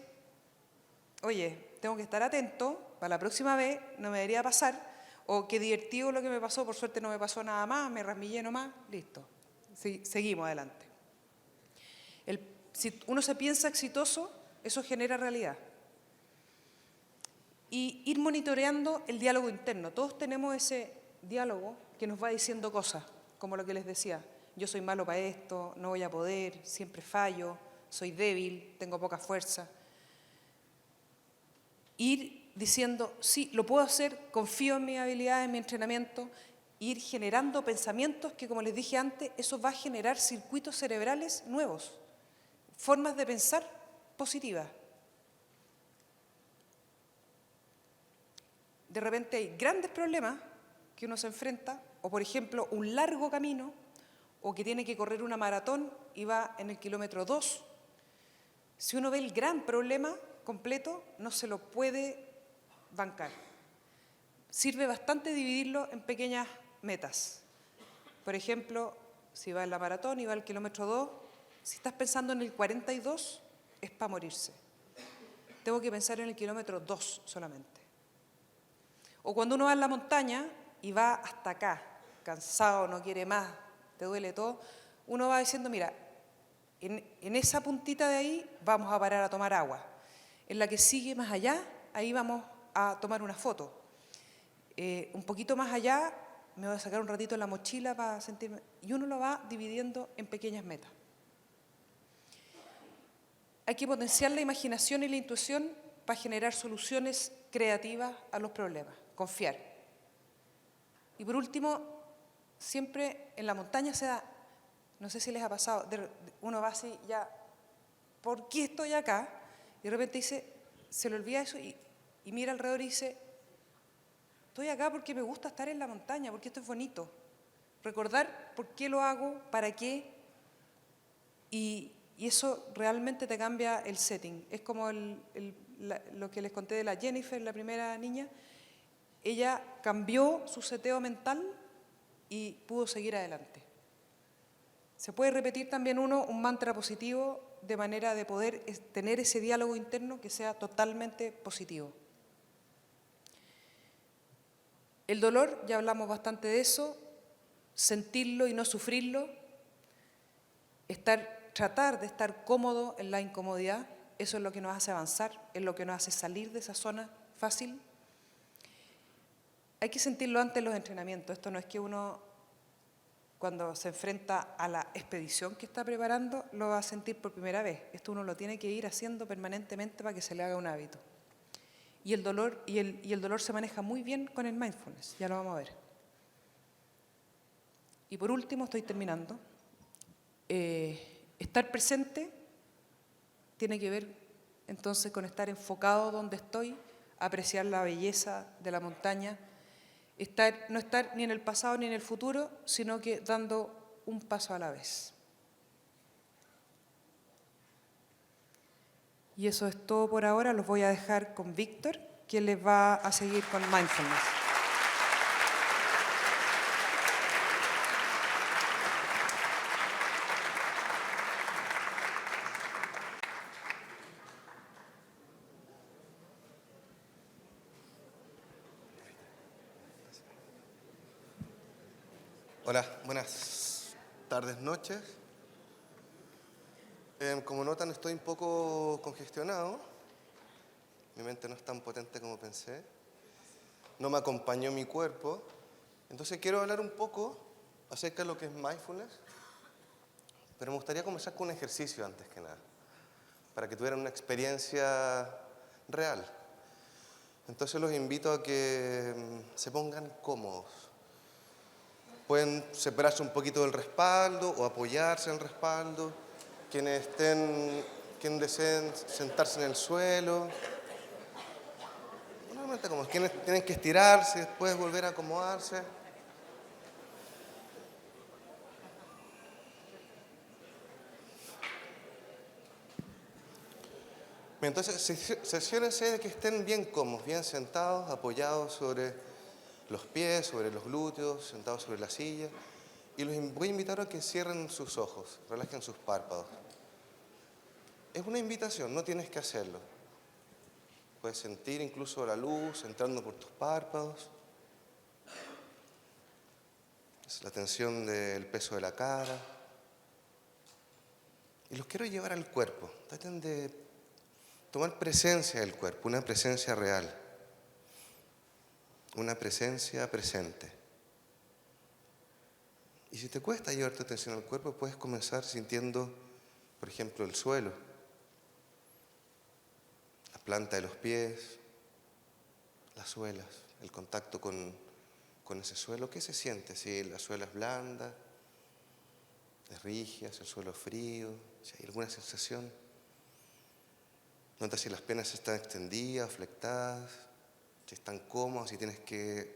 oye, tengo que estar atento, para la próxima vez no me debería pasar, o qué divertido lo que me pasó, por suerte no me pasó nada más, me rasmillé nomás, listo. Sí, seguimos adelante. Si uno se piensa exitoso, eso genera realidad. Y ir monitoreando el diálogo interno. Todos tenemos ese diálogo que nos va diciendo cosas, como lo que les decía. Yo soy malo para esto, no voy a poder, siempre fallo, soy débil, tengo poca fuerza. Ir diciendo, sí, lo puedo hacer, confío en mi habilidad, en mi entrenamiento, ir generando pensamientos que, como les dije antes, eso va a generar circuitos cerebrales nuevos, formas de pensar positivas. De repente hay grandes problemas que uno se enfrenta, o por ejemplo, un largo camino, o que tiene que correr una maratón y va en el kilómetro 2. Si uno ve el gran problema completo, no se lo puede bancar. Sirve bastante dividirlo en pequeñas metas. Por ejemplo, si va en la maratón y va al kilómetro 2, si estás pensando en el 42, es para morirse. Tengo que pensar en el kilómetro 2 solamente. O cuando uno va en la montaña y va hasta acá, cansado, no quiere más, te duele todo, uno va diciendo, mira, en esa puntita de ahí vamos a parar a tomar agua. En la que sigue más allá, ahí vamos a tomar una foto. Un poquito más allá, me voy a sacar un ratito la mochila para sentirme... Y uno lo va dividiendo en pequeñas metas. Hay que potenciar la imaginación y la intuición para generar soluciones creativas a los problemas. Confiar. Y por último, siempre en la montaña se da, no sé si les ha pasado, uno va así ya, ¿por qué estoy acá? Y de repente dice, se le olvida eso y mira alrededor y dice, estoy acá porque me gusta estar en la montaña, porque esto es bonito. Recordar por qué lo hago, para qué, y eso realmente te cambia el setting. Es como lo que les conté de la Jennifer, la primera niña. Ella cambió su seteo mental y pudo seguir adelante. Se puede repetir también un mantra positivo de manera de poder tener ese diálogo interno que sea totalmente positivo. El dolor, ya hablamos bastante de eso, sentirlo y no sufrirlo, tratar de estar cómodo en la incomodidad, eso es lo que nos hace avanzar, es lo que nos hace salir de esa zona fácil. Hay que sentirlo antes de los entrenamientos. Esto no es que uno, cuando se enfrenta a la expedición que está preparando, lo va a sentir por primera vez. Esto uno lo tiene que ir haciendo permanentemente para que se le haga un hábito. Y el dolor se maneja muy bien con el mindfulness, ya lo vamos a ver. Y por último, estoy terminando, estar presente tiene que ver entonces con estar enfocado donde estoy, apreciar la belleza de la montaña, no estar ni en el pasado ni en el futuro, sino que dando un paso a la vez. Y eso es todo por ahora. Los voy a dejar con Víctor, quien les va a seguir con mindfulness. Hola, buenas tardes, noches. Como notan, estoy un poco congestionado. Mi mente no es tan potente como pensé. No me acompañó mi cuerpo. Entonces quiero hablar un poco acerca de lo que es mindfulness. Pero me gustaría comenzar con un ejercicio antes que nada, para que tuvieran una experiencia real. Entonces los invito a que se pongan cómodos. Pueden separarse un poquito del respaldo o apoyarse en el respaldo. Quienes deseen sentarse en el suelo. Normalmente como quienes tienen que estirarse, después volver a acomodarse. Entonces, cerciórense de que estén bien cómodos, bien sentados, apoyados sobre los pies, sobre los glúteos, sentados sobre la silla. Y los voy a invitar a que cierren sus ojos, relajen sus párpados. Es una invitación, no tienes que hacerlo. Puedes sentir incluso la luz entrando por tus párpados. Es la tensión del peso de la cara. Y los quiero llevar al cuerpo. Traten de tomar presencia del cuerpo, una presencia real, una presencia presente. Y si te cuesta llevar tu atención al cuerpo, puedes comenzar sintiendo, por ejemplo, el suelo, la planta de los pies, las suelas, el contacto con ese suelo. ¿Qué se siente? Si la suela es blanda, es rígida, si el suelo es frío, si hay alguna sensación. Nota si las piernas están extendidas, flectadas, si están cómodas, si tienes que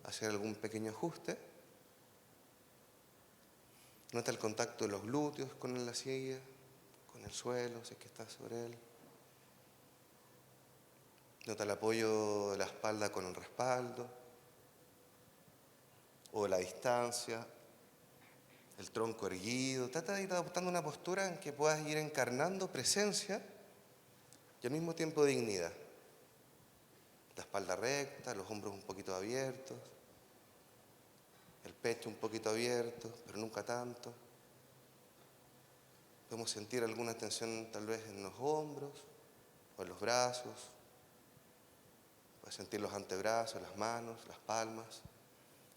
hacer algún pequeño ajuste. Nota el contacto de los glúteos con la silla, con el suelo, si es que estás sobre él. Nota el apoyo de la espalda con el respaldo, o la distancia, el tronco erguido. Trata de ir adoptando una postura en que puedas ir encarnando presencia y al mismo tiempo dignidad. La espalda recta, los hombros un poquito abiertos, el pecho un poquito abierto, pero nunca tanto. Podemos sentir alguna tensión tal vez en los hombros o en los brazos. Puedes sentir los antebrazos, las manos, las palmas,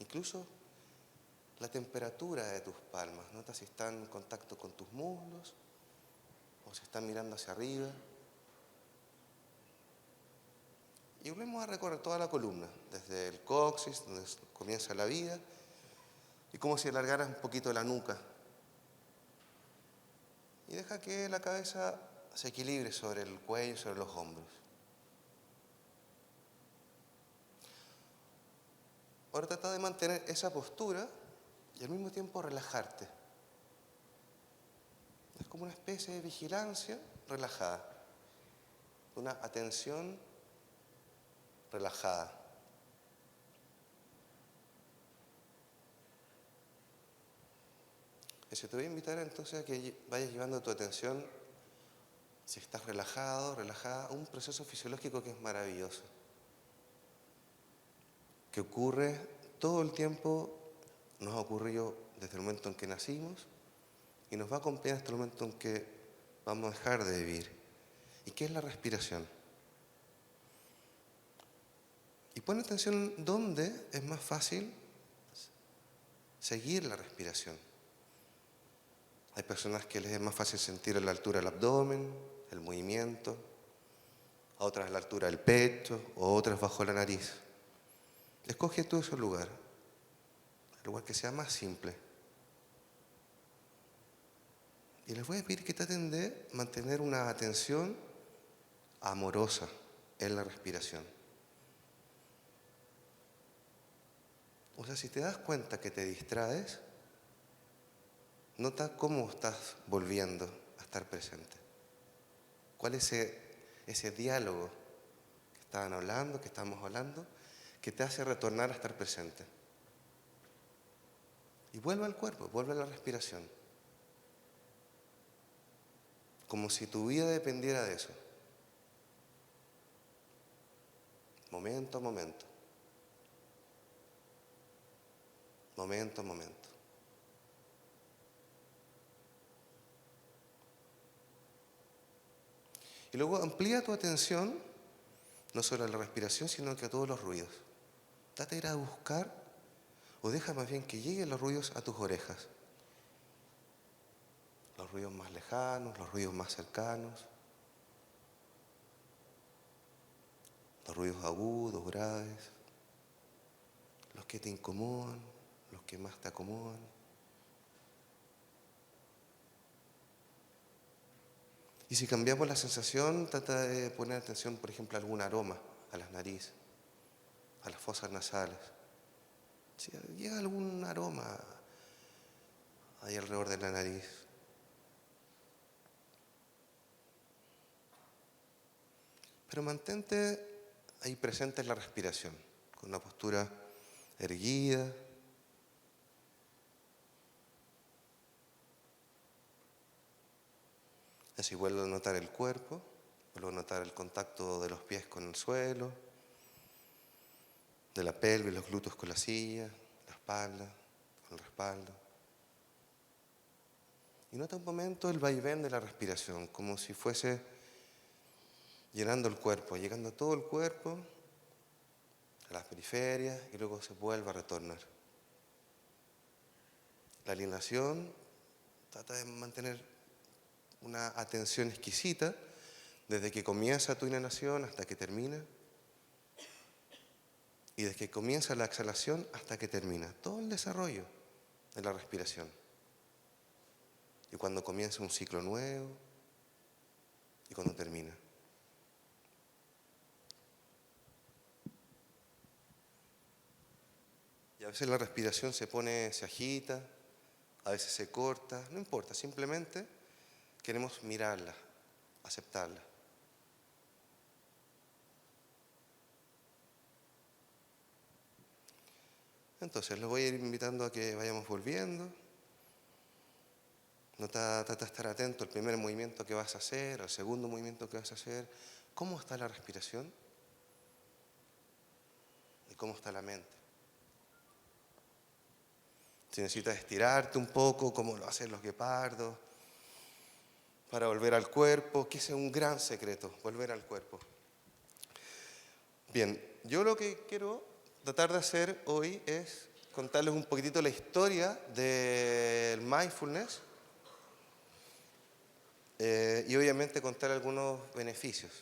incluso la temperatura de tus palmas. Nota si están en contacto con tus muslos o si están mirando hacia arriba. Y volvemos a recorrer toda la columna, desde el coxis, donde comienza la vida, y como si alargaras un poquito la nuca. Y deja que la cabeza se equilibre sobre el cuello, sobre los hombros. Ahora trata de mantener esa postura y al mismo tiempo relajarte. Es como una especie de vigilancia relajada, una atención relajada. Eso te voy a invitar entonces a que vayas llevando tu atención, si estás relajado, relajada, a un proceso fisiológico que es maravilloso, que ocurre todo el tiempo, nos ha ocurrido desde el momento en que nacimos y nos va a acompañar hasta el momento en que vamos a dejar de vivir. ¿Y qué es la respiración? Y pon atención dónde es más fácil seguir la respiración. Hay personas que les es más fácil sentir a la altura del abdomen, el movimiento, a otras a la altura del pecho o otras bajo la nariz. Escoge tú ese lugar, el lugar que sea más simple. Y les voy a pedir que traten de mantener una atención amorosa en la respiración. O sea, si te das cuenta que te distraes, nota cómo estás volviendo a estar presente. ¿Cuál es ese diálogo que estábamos hablando, que te hace retornar a estar presente? Y vuelve al cuerpo, vuelve a la respiración. Como si tu vida dependiera de eso. Momento a momento. Momento a momento. Y luego amplía tu atención, no solo a la respiración, sino que a todos los ruidos. Trata de ir a buscar, o deja más bien que lleguen los ruidos a tus orejas. Los ruidos más lejanos, los ruidos más cercanos, los ruidos agudos, graves, los que te incomodan, los que más te acomodan. Y si cambiamos la sensación, trata de poner atención, por ejemplo, a algún aroma, a las narices, a las fosas nasales. Si llega algún aroma ahí alrededor de la nariz. Pero mantente ahí presente en la respiración, con una postura erguida. Así vuelvo a notar el cuerpo, Vuelvo a notar el contacto de los pies con el suelo, de la pelvis, los glúteos con la silla, la espalda, con el respaldo. Y nota un momento el vaivén de la respiración, como si fuese llenando el cuerpo, llegando a todo el cuerpo, a las periferias, y luego se vuelve a retornar. La alineación trata de mantener una atención exquisita desde que comienza tu inhalación hasta que termina, y desde que comienza la exhalación hasta que termina. Todo el desarrollo de la respiración. Y cuando comienza un ciclo nuevo y cuando termina. Y a veces la respiración se agita, a veces se corta, no importa, simplemente queremos mirarla, aceptarla. Entonces, los voy a ir invitando a que vayamos volviendo. Trata de estar atento al primer movimiento que vas a hacer, al segundo movimiento que vas a hacer. ¿Cómo está la respiración? ¿Y cómo está la mente? Si necesitas estirarte un poco, como lo hacen los guepardos, para volver al cuerpo, que ese es un gran secreto, volver al cuerpo. Bien, yo lo que quiero tratar de hacer hoy es contarles un poquitito la historia del mindfulness y obviamente contar algunos beneficios.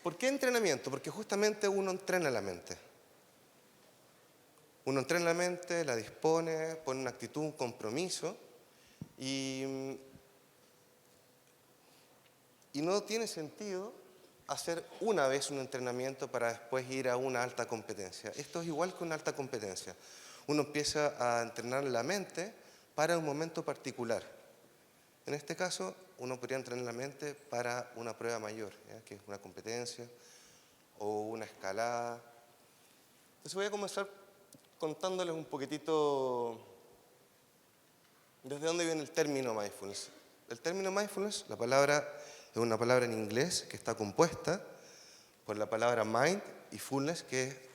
¿Por qué entrenamiento? Porque justamente uno entrena la mente. Uno entrena la mente, la dispone, pone una actitud, un compromiso y no tiene sentido hacer una vez un entrenamiento para después ir a una alta competencia. Esto es igual que una alta competencia. Uno empieza a entrenar la mente para un momento particular. En este caso, uno podría entrenar la mente para una prueba mayor, ¿ya? Que es una competencia o una escalada. Entonces voy a comenzar contándoles un poquitito desde dónde viene el término mindfulness. El término mindfulness, la palabra es una palabra en inglés que está compuesta por la palabra mind y fullness, que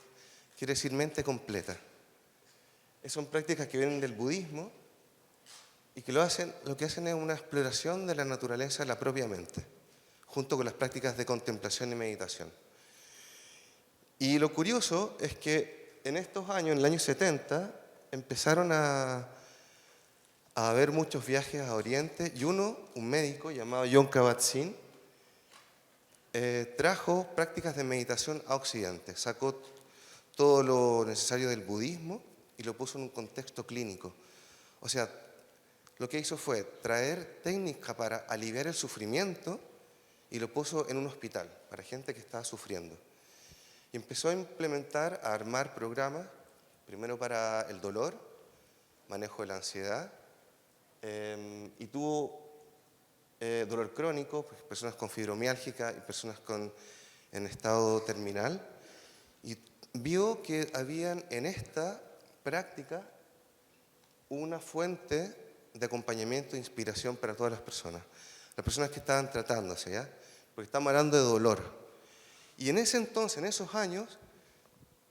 quiere decir mente completa. Son prácticas que vienen del budismo y que lo que hacen es una exploración de la naturaleza de la propia mente, junto con las prácticas de contemplación y meditación. Y lo curioso es que en estos años, en el año 70, empezaron a haber muchos viajes a Oriente y un médico llamado Jon Kabat-Zinn, trajo prácticas de meditación a Occidente, sacó todo lo necesario del budismo y lo puso en un contexto clínico. O sea, lo que hizo fue traer técnicas para aliviar el sufrimiento y lo puso en un hospital para gente que estaba sufriendo. Y empezó a implementar, a armar programas, primero para el dolor, manejo de la ansiedad, y tuvo dolor crónico, pues, personas con fibromialgia y personas en estado terminal, y vio que habían en esta práctica una fuente de acompañamiento e inspiración para todas las personas que estaban tratándose, ¿ya? Porque estamos hablando de dolor. Y en ese entonces, en esos años,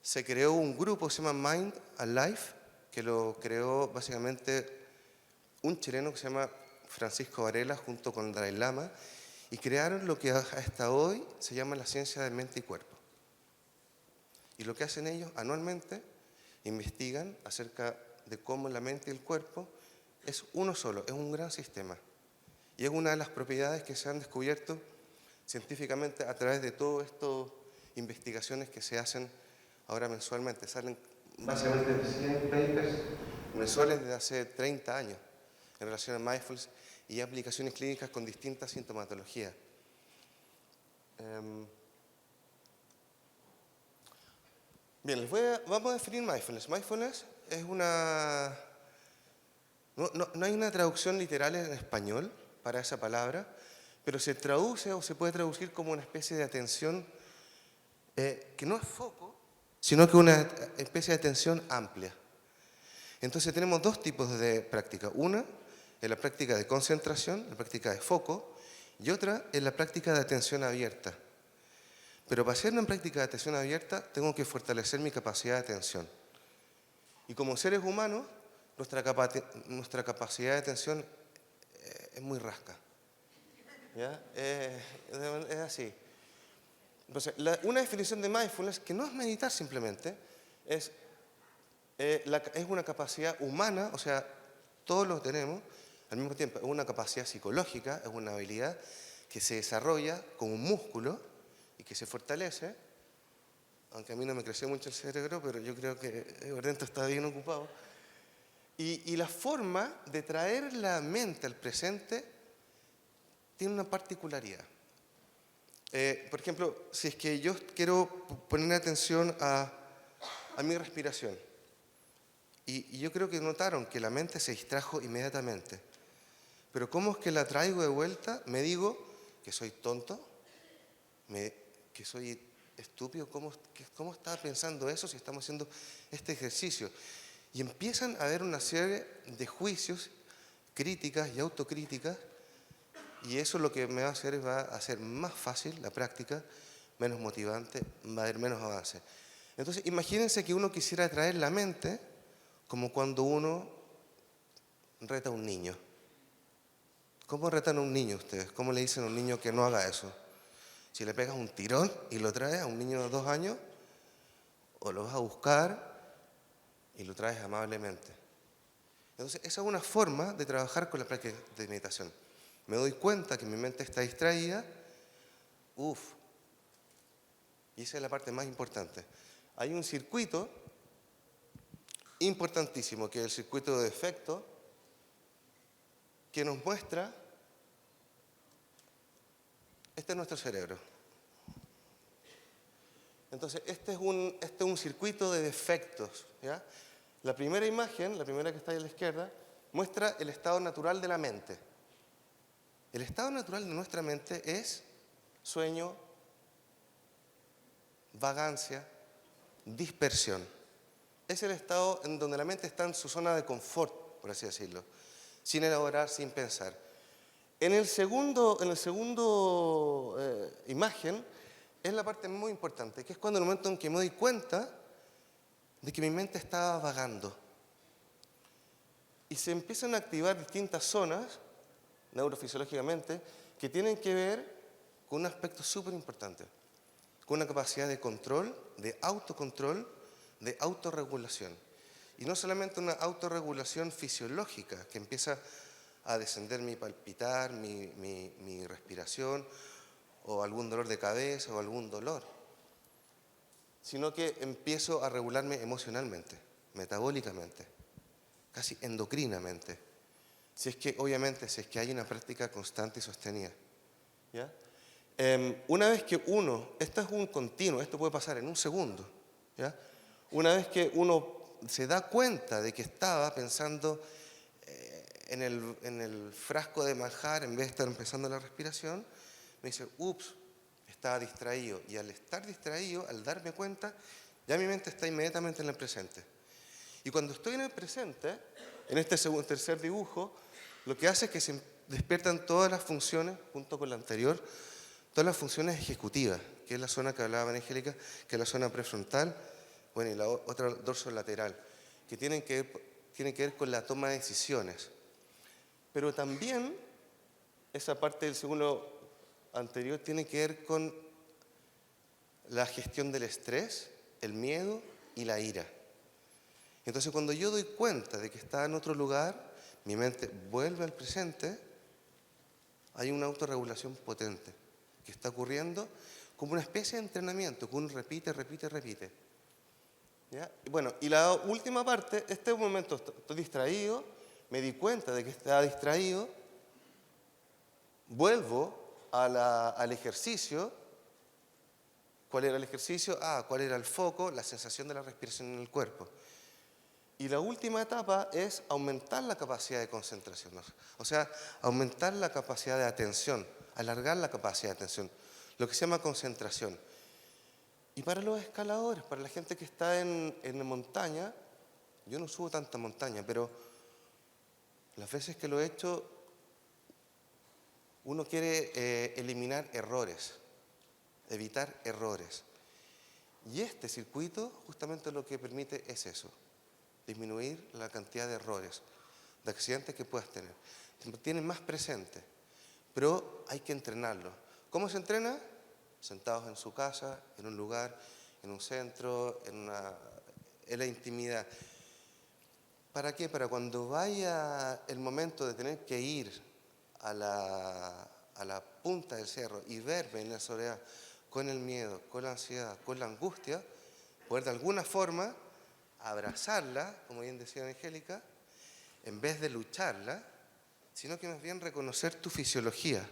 se creó un grupo que se llama Mind Alive, que lo creó básicamente un chileno que se llama Francisco Varela junto con el Dalai Lama, y crearon lo que hasta hoy se llama la ciencia de mente y cuerpo. Y lo que hacen ellos anualmente, investigan acerca de cómo la mente y el cuerpo es uno solo, es un gran sistema. Y es una de las propiedades que se han descubierto científicamente a través de todas estas investigaciones que se hacen ahora mensualmente. Salen básicamente 100 papers mensuales desde hace 30 años en relación a mindfulness y aplicaciones clínicas con distintas sintomatologías. Bien, vamos a definir mindfulness. Mindfulness es una... No hay una traducción literal en español para esa palabra, pero se traduce o se puede traducir como una especie de atención que no es foco, sino que una especie de atención amplia. Entonces tenemos dos tipos de práctica. Una es la práctica de concentración, la práctica de foco, y otra es la práctica de atención abierta. Pero para hacer una práctica de atención abierta tengo que fortalecer mi capacidad de atención. Y como seres humanos, nuestra capacidad de atención es muy rasca. ¿Ya? Es así. Entonces, una definición de mindfulness, que no es meditar simplemente, es una capacidad humana, o sea, todos lo tenemos, al mismo tiempo es una capacidad psicológica, es una habilidad que se desarrolla como un músculo y que se fortalece, aunque a mí no me creció mucho el cerebro, pero yo creo que por dentro está bien ocupado. Y la forma de traer la mente al presente tiene una particularidad. Por ejemplo, si es que yo quiero poner atención a mi respiración, y yo creo que notaron que la mente se distrajo inmediatamente, pero ¿cómo es que la traigo de vuelta? Me digo que soy tonto, que soy estúpido, ¿cómo estaba pensando eso si estamos haciendo este ejercicio? Y empiezan a haber una serie de juicios, críticas y autocríticas, y eso lo que me va a hacer es va a hacer más fácil la práctica, menos motivante, va a haber menos avance. Entonces, imagínense que uno quisiera traer la mente como cuando uno reta a un niño. ¿Cómo retan a un niño ustedes? ¿Cómo le dicen a un niño que no haga eso? Si le pegas un tirón y lo traes a un niño de 2 años, o lo vas a buscar y lo traes amablemente. Entonces, esa es una forma de trabajar con la práctica de meditación. Me doy cuenta que mi mente está distraída, y esa es la parte más importante. Hay un circuito importantísimo, que es el circuito de efecto, que nos muestra, este es nuestro cerebro. Entonces, este es un circuito de defectos, ¿ya? La primera imagen, la primera que está ahí a la izquierda, muestra el estado natural de la mente. El estado natural de nuestra mente es sueño, vagancia, dispersión. Es el estado en donde la mente está en su zona de confort, por así decirlo, sin elaborar, sin pensar. En el segundo imagen es la parte muy importante, que es cuando el momento en que me doy cuenta de que mi mente estaba vagando. Y se empiezan a activar distintas zonas, neurofisiológicamente, que tienen que ver con un aspecto súper importante, con una capacidad de control, de autocontrol, de autorregulación. Y no solamente una autorregulación fisiológica, que empieza a descender mi palpitar, mi respiración, o algún dolor de cabeza, o algún dolor, sino que empiezo a regularme emocionalmente, metabólicamente, casi endocrinamente. Si es que hay una práctica constante y sostenida. ¿Ya? Una vez que esto es un continuo, esto puede pasar en un segundo, ¿ya? Una vez que uno se da cuenta de que estaba pensando en el frasco de manjar en vez de estar empezando la respiración, me dice, estaba distraído. Y al estar distraído, al darme cuenta, ya mi mente está inmediatamente en el presente. Y cuando estoy en el presente, en este tercer dibujo, lo que hace es que se despiertan todas las funciones, junto con la anterior, todas las funciones ejecutivas, que es la zona que hablaba Angélica, que es la zona prefrontal, y la otra dorso lateral, que tiene que ver con la toma de decisiones. Pero también esa parte del segundo anterior tiene que ver con la gestión del estrés, el miedo y la ira. Entonces, cuando yo doy cuenta de que está en otro lugar, mi mente vuelve al presente, hay una autorregulación potente que está ocurriendo como una especie de entrenamiento, que uno repite. ¿Ya? Bueno, y la última parte, este momento estoy distraído, me di cuenta de que estaba distraído, vuelvo al ejercicio. ¿Cuál era el ejercicio? ¿Cuál era el foco? La sensación de la respiración en el cuerpo. Y la última etapa es aumentar la capacidad de concentración, o sea, aumentar la capacidad de atención, alargar la capacidad de atención, lo que se llama concentración. Y para los escaladores, para la gente que está en montaña, yo no subo tanta montaña, pero Las veces que lo he hecho, uno quiere eliminar errores, evitar errores. Y este circuito justamente lo que permite es eso, disminuir la cantidad de errores, de accidentes que puedas tener. Te mantienen más presente, pero hay que entrenarlo. ¿Cómo se entrena? Sentados en su casa, en un lugar, en un centro, en la intimidad. ¿Para qué? Para cuando vaya el momento de tener que ir a la punta del cerro y verme en la soledad con el miedo, con la ansiedad, con la angustia, poder de alguna forma abrazarla, como bien decía Angélica, en vez de lucharla, sino que más bien reconocer tu fisiología,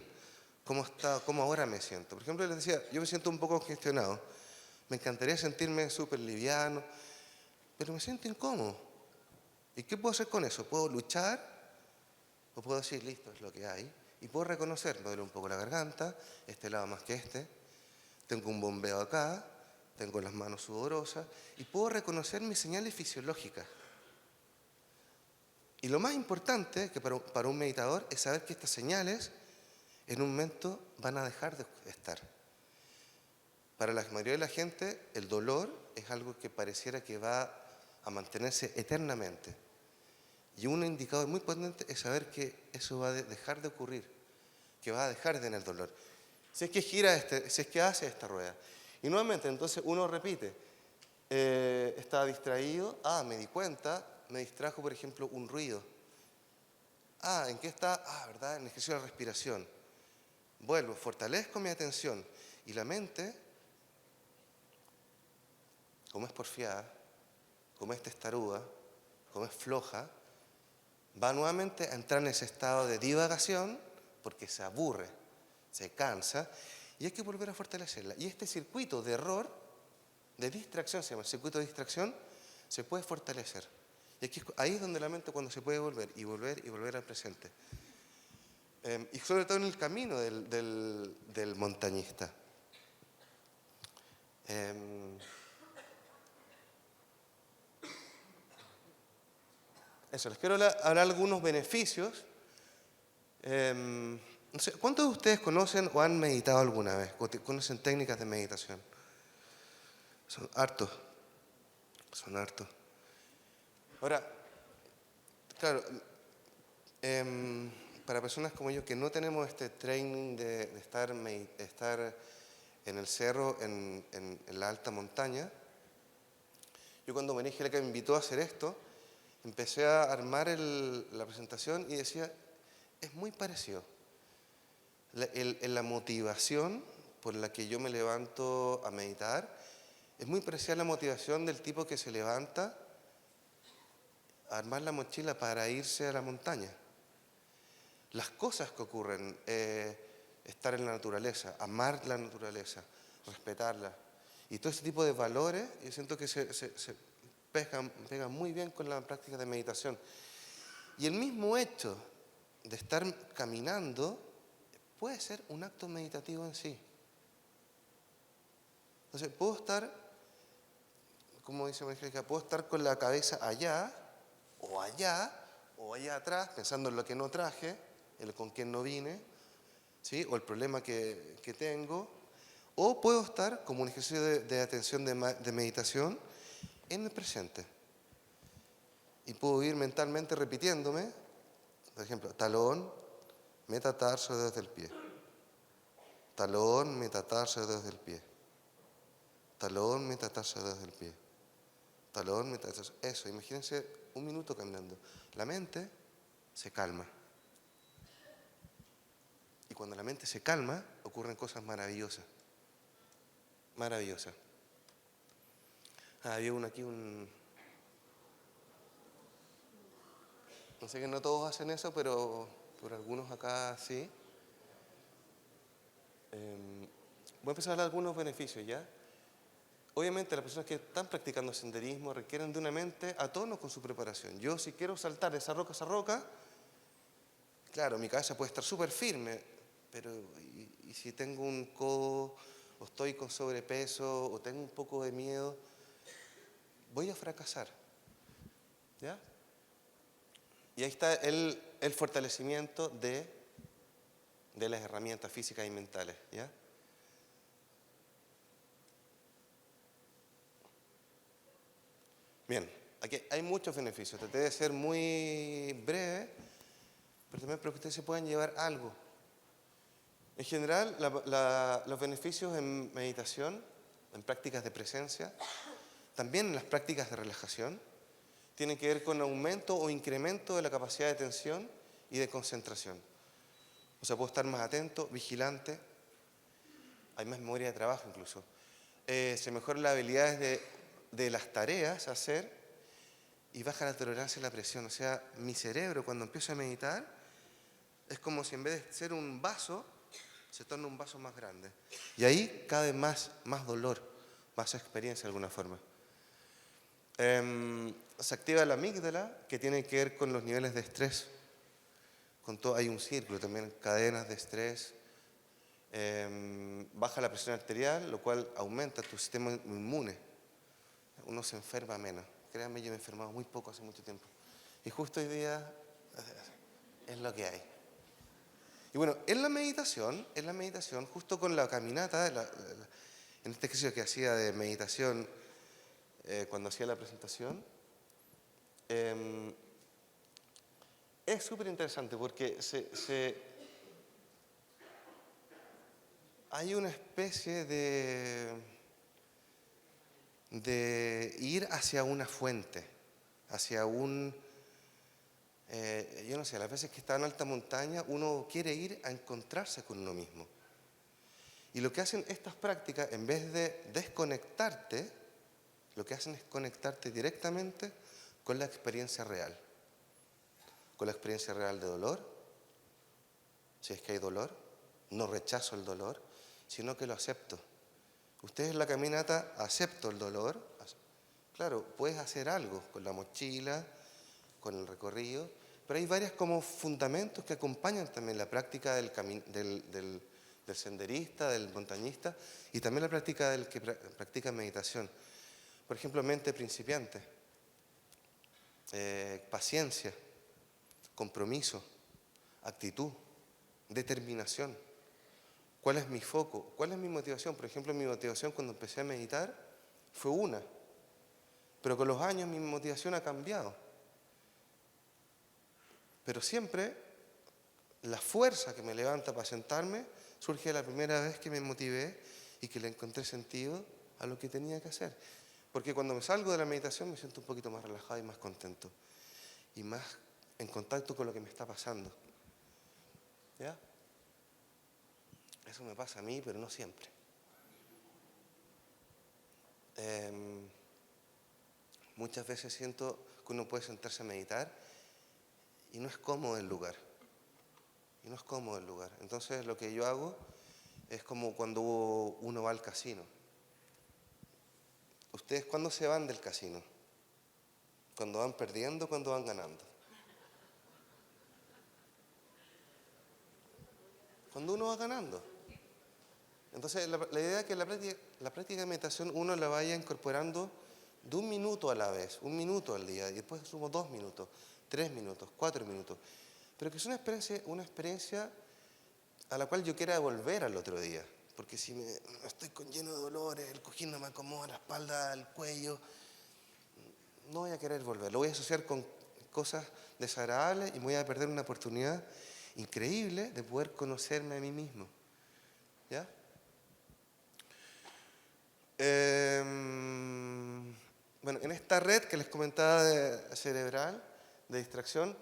cómo ahora me siento. Por ejemplo, les decía, yo me siento un poco congestionado, me encantaría sentirme súper liviano, pero me siento incómodo. ¿Y qué puedo hacer con eso? ¿Puedo luchar? ¿O puedo decir, listo, es lo que hay? Y puedo reconocer, me duele un poco la garganta, este lado más que este, tengo un bombeo acá, tengo las manos sudorosas, y puedo reconocer mis señales fisiológicas. Y lo más importante que para un meditador es saber que estas señales en un momento van a dejar de estar. Para la mayoría de la gente, el dolor es algo que pareciera que va a mantenerse eternamente. Y un indicador muy potente es saber que eso va a dejar de ocurrir, que va a dejar de tener dolor. Si es que gira, si es que hace esta rueda. Y nuevamente, entonces uno repite, estaba distraído, me di cuenta, me distrajo, por ejemplo, un ruido. ¿En qué está? ¿Verdad? En el ejercicio de la respiración. Vuelvo, fortalezco mi atención. Y la mente, como es porfiada, como es testaruda, como es floja, va nuevamente a entrar en ese estado de divagación porque se aburre, se cansa y hay que volver a fortalecerla. Y este circuito de error, de distracción, se llama el circuito de distracción, se puede fortalecer. Y ahí es donde la mente cuando se puede volver y volver al presente. Y sobre todo en el camino del montañista. Eso, les quiero hablar algunos beneficios. No sé, ¿cuántos de ustedes conocen o han meditado alguna vez? ¿Conocen técnicas de meditación? Son hartos. Son hartos. Ahora, claro, para personas como yo que no tenemos este training de estar en el cerro, en la alta montaña, yo cuando Angélica me invitó a hacer esto, empecé a armar la presentación y decía, es muy parecido. La motivación por la que yo me levanto a meditar es muy parecida a la motivación del tipo que se levanta a armar la mochila para irse a la montaña. Las cosas que ocurren, estar en la naturaleza, amar la naturaleza, respetarla, y todo ese tipo de valores, yo siento que se pegan muy bien con la práctica de meditación. Y el mismo hecho de estar caminando puede ser un acto meditativo en sí. Entonces, puedo estar, como dice Angélica, puedo estar con la cabeza allá, o allá atrás, pensando en lo que no traje, en con quién no vine, ¿sí? O el problema que tengo. O puedo estar, como un ejercicio de atención, de meditación, en el presente. Y puedo ir mentalmente repitiéndome, por ejemplo, talón, metatarso, dedos del pie. Talón, metatarso, dedos del pie. Talón, metatarso, dedos del pie. Talón, metatarso. Eso, imagínense un minuto caminando. La mente se calma. Y cuando la mente se calma, ocurren cosas maravillosas. Maravillosas. Había uno aquí, no sé que no todos hacen eso, pero por algunos acá sí. Voy a empezar a hablar de algunos beneficios, ¿ya? Obviamente las personas que están practicando senderismo requieren de una mente a tono con su preparación. Yo si quiero saltar de esa roca, claro, mi cabeza puede estar súper firme, pero ¿y si tengo un codo, o estoy con sobrepeso, o tengo un poco de miedo? Voy a fracasar, ¿ya? Y ahí está el fortalecimiento de las herramientas físicas y mentales, ¿ya? Bien, aquí hay muchos beneficios. Traté de ser muy breve, pero también para que ustedes se puedan llevar algo. En general, los beneficios en meditación, en prácticas de presencia, también en las prácticas de relajación, tienen que ver con aumento o incremento de la capacidad de atención y de concentración. O sea, puedo estar más atento, vigilante, hay más memoria de trabajo incluso. Se mejoran las habilidades de las tareas a hacer y baja la tolerancia a la presión. O sea, mi cerebro cuando empiezo a meditar es como si en vez de ser un vaso, se torna un vaso más grande. Y ahí cabe más dolor, más experiencia de alguna forma. Se activa la amígdala, que tiene que ver con los niveles de estrés. Con todo, hay un círculo también, cadenas de estrés. Baja la presión arterial, lo cual aumenta tu sistema inmune. Uno se enferma menos. Créanme, yo me he enfermado muy poco hace mucho tiempo. Y justo hoy día es lo que hay. Y bueno, en la meditación, justo con la caminata, en este ejercicio que hacía de meditación cuando hacía la presentación, es súper interesante porque hay una especie de ir hacia una fuente, hacia yo no sé, las veces que está en alta montaña uno quiere ir a encontrarse con uno mismo. Y lo que hacen estas prácticas, en vez de desconectarte, lo que hacen es conectarte directamente con la experiencia real. Con la experiencia real de dolor, si es que hay dolor, no rechazo el dolor, sino que lo acepto. Ustedes en la caminata acepto el dolor, claro, puedes hacer algo con la mochila, con el recorrido, pero hay varios como fundamentos que acompañan también la práctica del senderista, del montañista y también la práctica del que practica meditación. Por ejemplo, mente principiante, paciencia, compromiso, actitud, determinación. ¿Cuál es mi foco? ¿Cuál es mi motivación? Por ejemplo, mi motivación cuando empecé a meditar fue una, pero con los años mi motivación ha cambiado. Pero siempre la fuerza que me levanta para sentarme surge la primera vez que me motivé y que le encontré sentido a lo que tenía que hacer. Porque cuando me salgo de la meditación me siento un poquito más relajado y más contento. Y más en contacto con lo que me está pasando. ¿Ya? Eso me pasa a mí, pero no siempre. Muchas veces siento que uno puede sentarse a meditar y no es cómodo el lugar. Entonces lo que yo hago es como cuando uno va al casino. ¿Ustedes cuándo se van del casino? ¿Cuando van perdiendo o cuando van ganando? Cuando uno va ganando. Entonces la idea es que la práctica de meditación uno la vaya incorporando de 1 minuto a la vez, 1 minuto al día, y después sumo 2 minutos, 3 minutos, 4 minutos. Pero que es una experiencia a la cual yo quiera volver al otro día. Porque si estoy lleno de dolores, el cojín no me acomoda, la espalda, el cuello, no voy a querer volver. Lo voy a asociar con cosas desagradables y me voy a perder una oportunidad increíble de poder conocerme a mí mismo. ¿Ya? Bueno, en esta red que les comentaba cerebral, de distracción,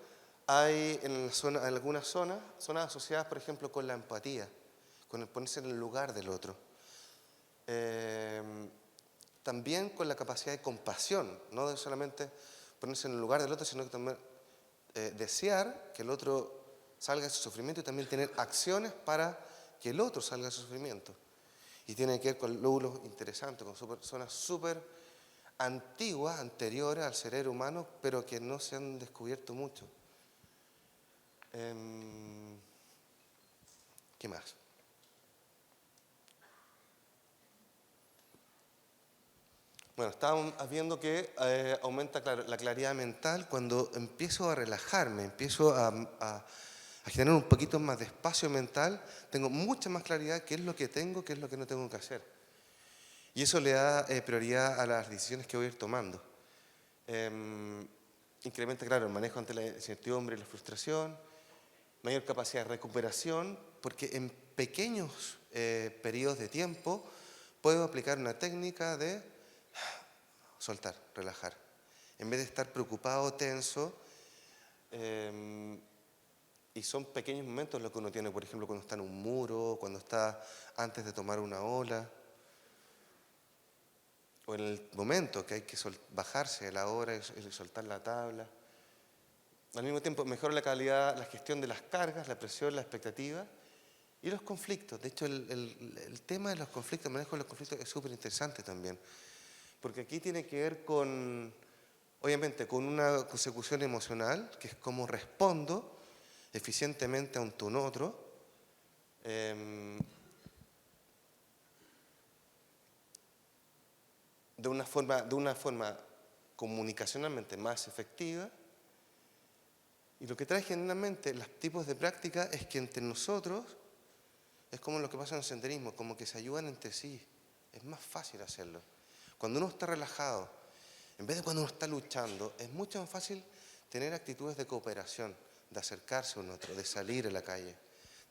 hay en algunas zonas asociadas, por ejemplo, con la empatía, con el ponerse en el lugar del otro. También con la capacidad de compasión, no de solamente ponerse en el lugar del otro, sino que también desear que el otro salga de su sufrimiento y también tener acciones para que el otro salga de su sufrimiento. Y tiene que ver con lóbulos interesantes, con zonas súper antiguas, anteriores al cerebro humano, pero que no se han descubierto mucho. ¿Qué más? Bueno, estábamos viendo que aumenta la claridad mental cuando empiezo a relajarme, empiezo a generar un poquito más de espacio mental, tengo mucha más claridad qué es lo que tengo, qué es lo que no tengo que hacer. Y eso le da prioridad a las decisiones que voy a ir tomando. Incrementa, claro, el manejo ante la incertidumbre y la frustración, mayor capacidad de recuperación, porque en pequeños periodos de tiempo puedo aplicar una técnica de soltar, relajar. En vez de estar preocupado, tenso, y son pequeños momentos los que uno tiene, por ejemplo, cuando está en un muro, cuando está antes de tomar una ola, o en el momento que hay que bajarse de la hora y soltar la tabla. Al mismo tiempo mejora la calidad, la gestión de las cargas, la presión, la expectativa y los conflictos. De hecho, el tema de los conflictos, el manejo de los conflictos es súper interesante también. Porque aquí tiene que ver con, obviamente, con una consecución emocional, que es cómo respondo eficientemente ante un otro. De una forma comunicacionalmente más efectiva. Y lo que trae generalmente los tipos de práctica es que entre nosotros, es como lo que pasa en el senderismo, como que se ayudan entre sí. Es más fácil hacerlo. Cuando uno está relajado, en vez de cuando uno está luchando, es mucho más fácil tener actitudes de cooperación, de acercarse a un otro, de salir a la calle,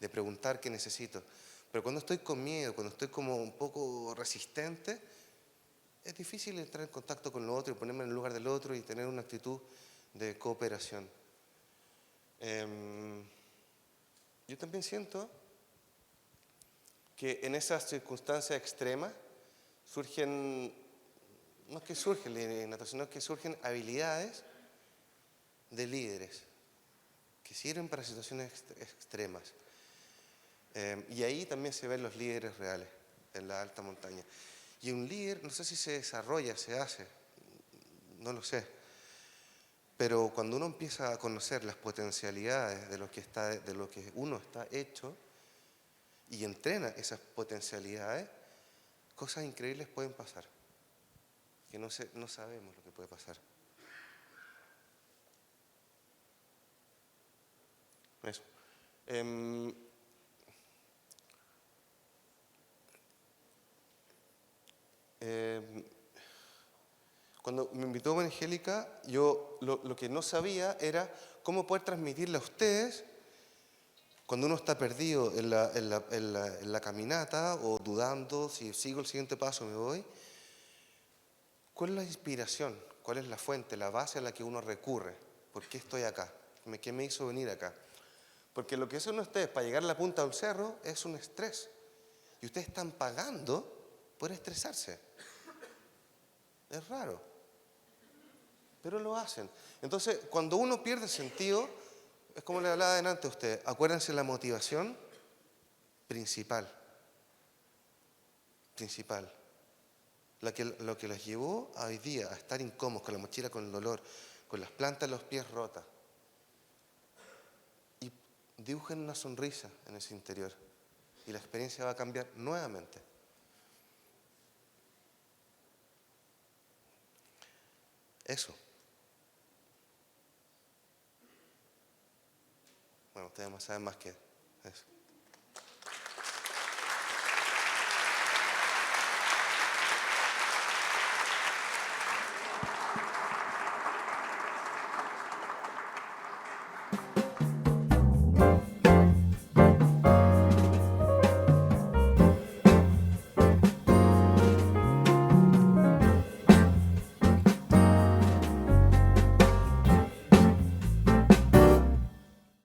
de preguntar qué necesito. Pero cuando estoy con miedo, cuando estoy como un poco resistente, es difícil entrar en contacto con lo otro y ponerme en el lugar del otro y tener una actitud de cooperación. Yo también siento que en esas circunstancias extremas surgen, no es que surgen líderes, sino que surgen habilidades de líderes que sirven para situaciones extremas. Y ahí también se ven los líderes reales en la alta montaña. Y un líder, no sé si se desarrolla, se hace, no lo sé. Pero cuando uno empieza a conocer las potencialidades de lo que uno está hecho y entrena esas potencialidades, cosas increíbles pueden pasar, que no sabemos lo que puede pasar. Eso. Cuando me invitó Angélica, yo lo que no sabía era cómo poder transmitirle a ustedes, cuando uno está perdido en la caminata o dudando si sigo el siguiente paso o me voy, ¿cuál es la inspiración? ¿Cuál es la fuente, la base a la que uno recurre? ¿Por qué estoy acá? ¿Qué me hizo venir acá? Porque lo que hacen ustedes para llegar a la punta del cerro es un estrés. Y ustedes están pagando por estresarse. Es raro. Pero lo hacen. Entonces, cuando uno pierde sentido, es como le hablaba delante a usted, acuérdense la motivación principal. Lo que los llevó hoy día a estar incómodos, con la mochila con el dolor, con las plantas de los pies rotas. Y dibujen una sonrisa en ese interior. Y la experiencia va a cambiar nuevamente. Eso. Bueno, ustedes saben más que eso.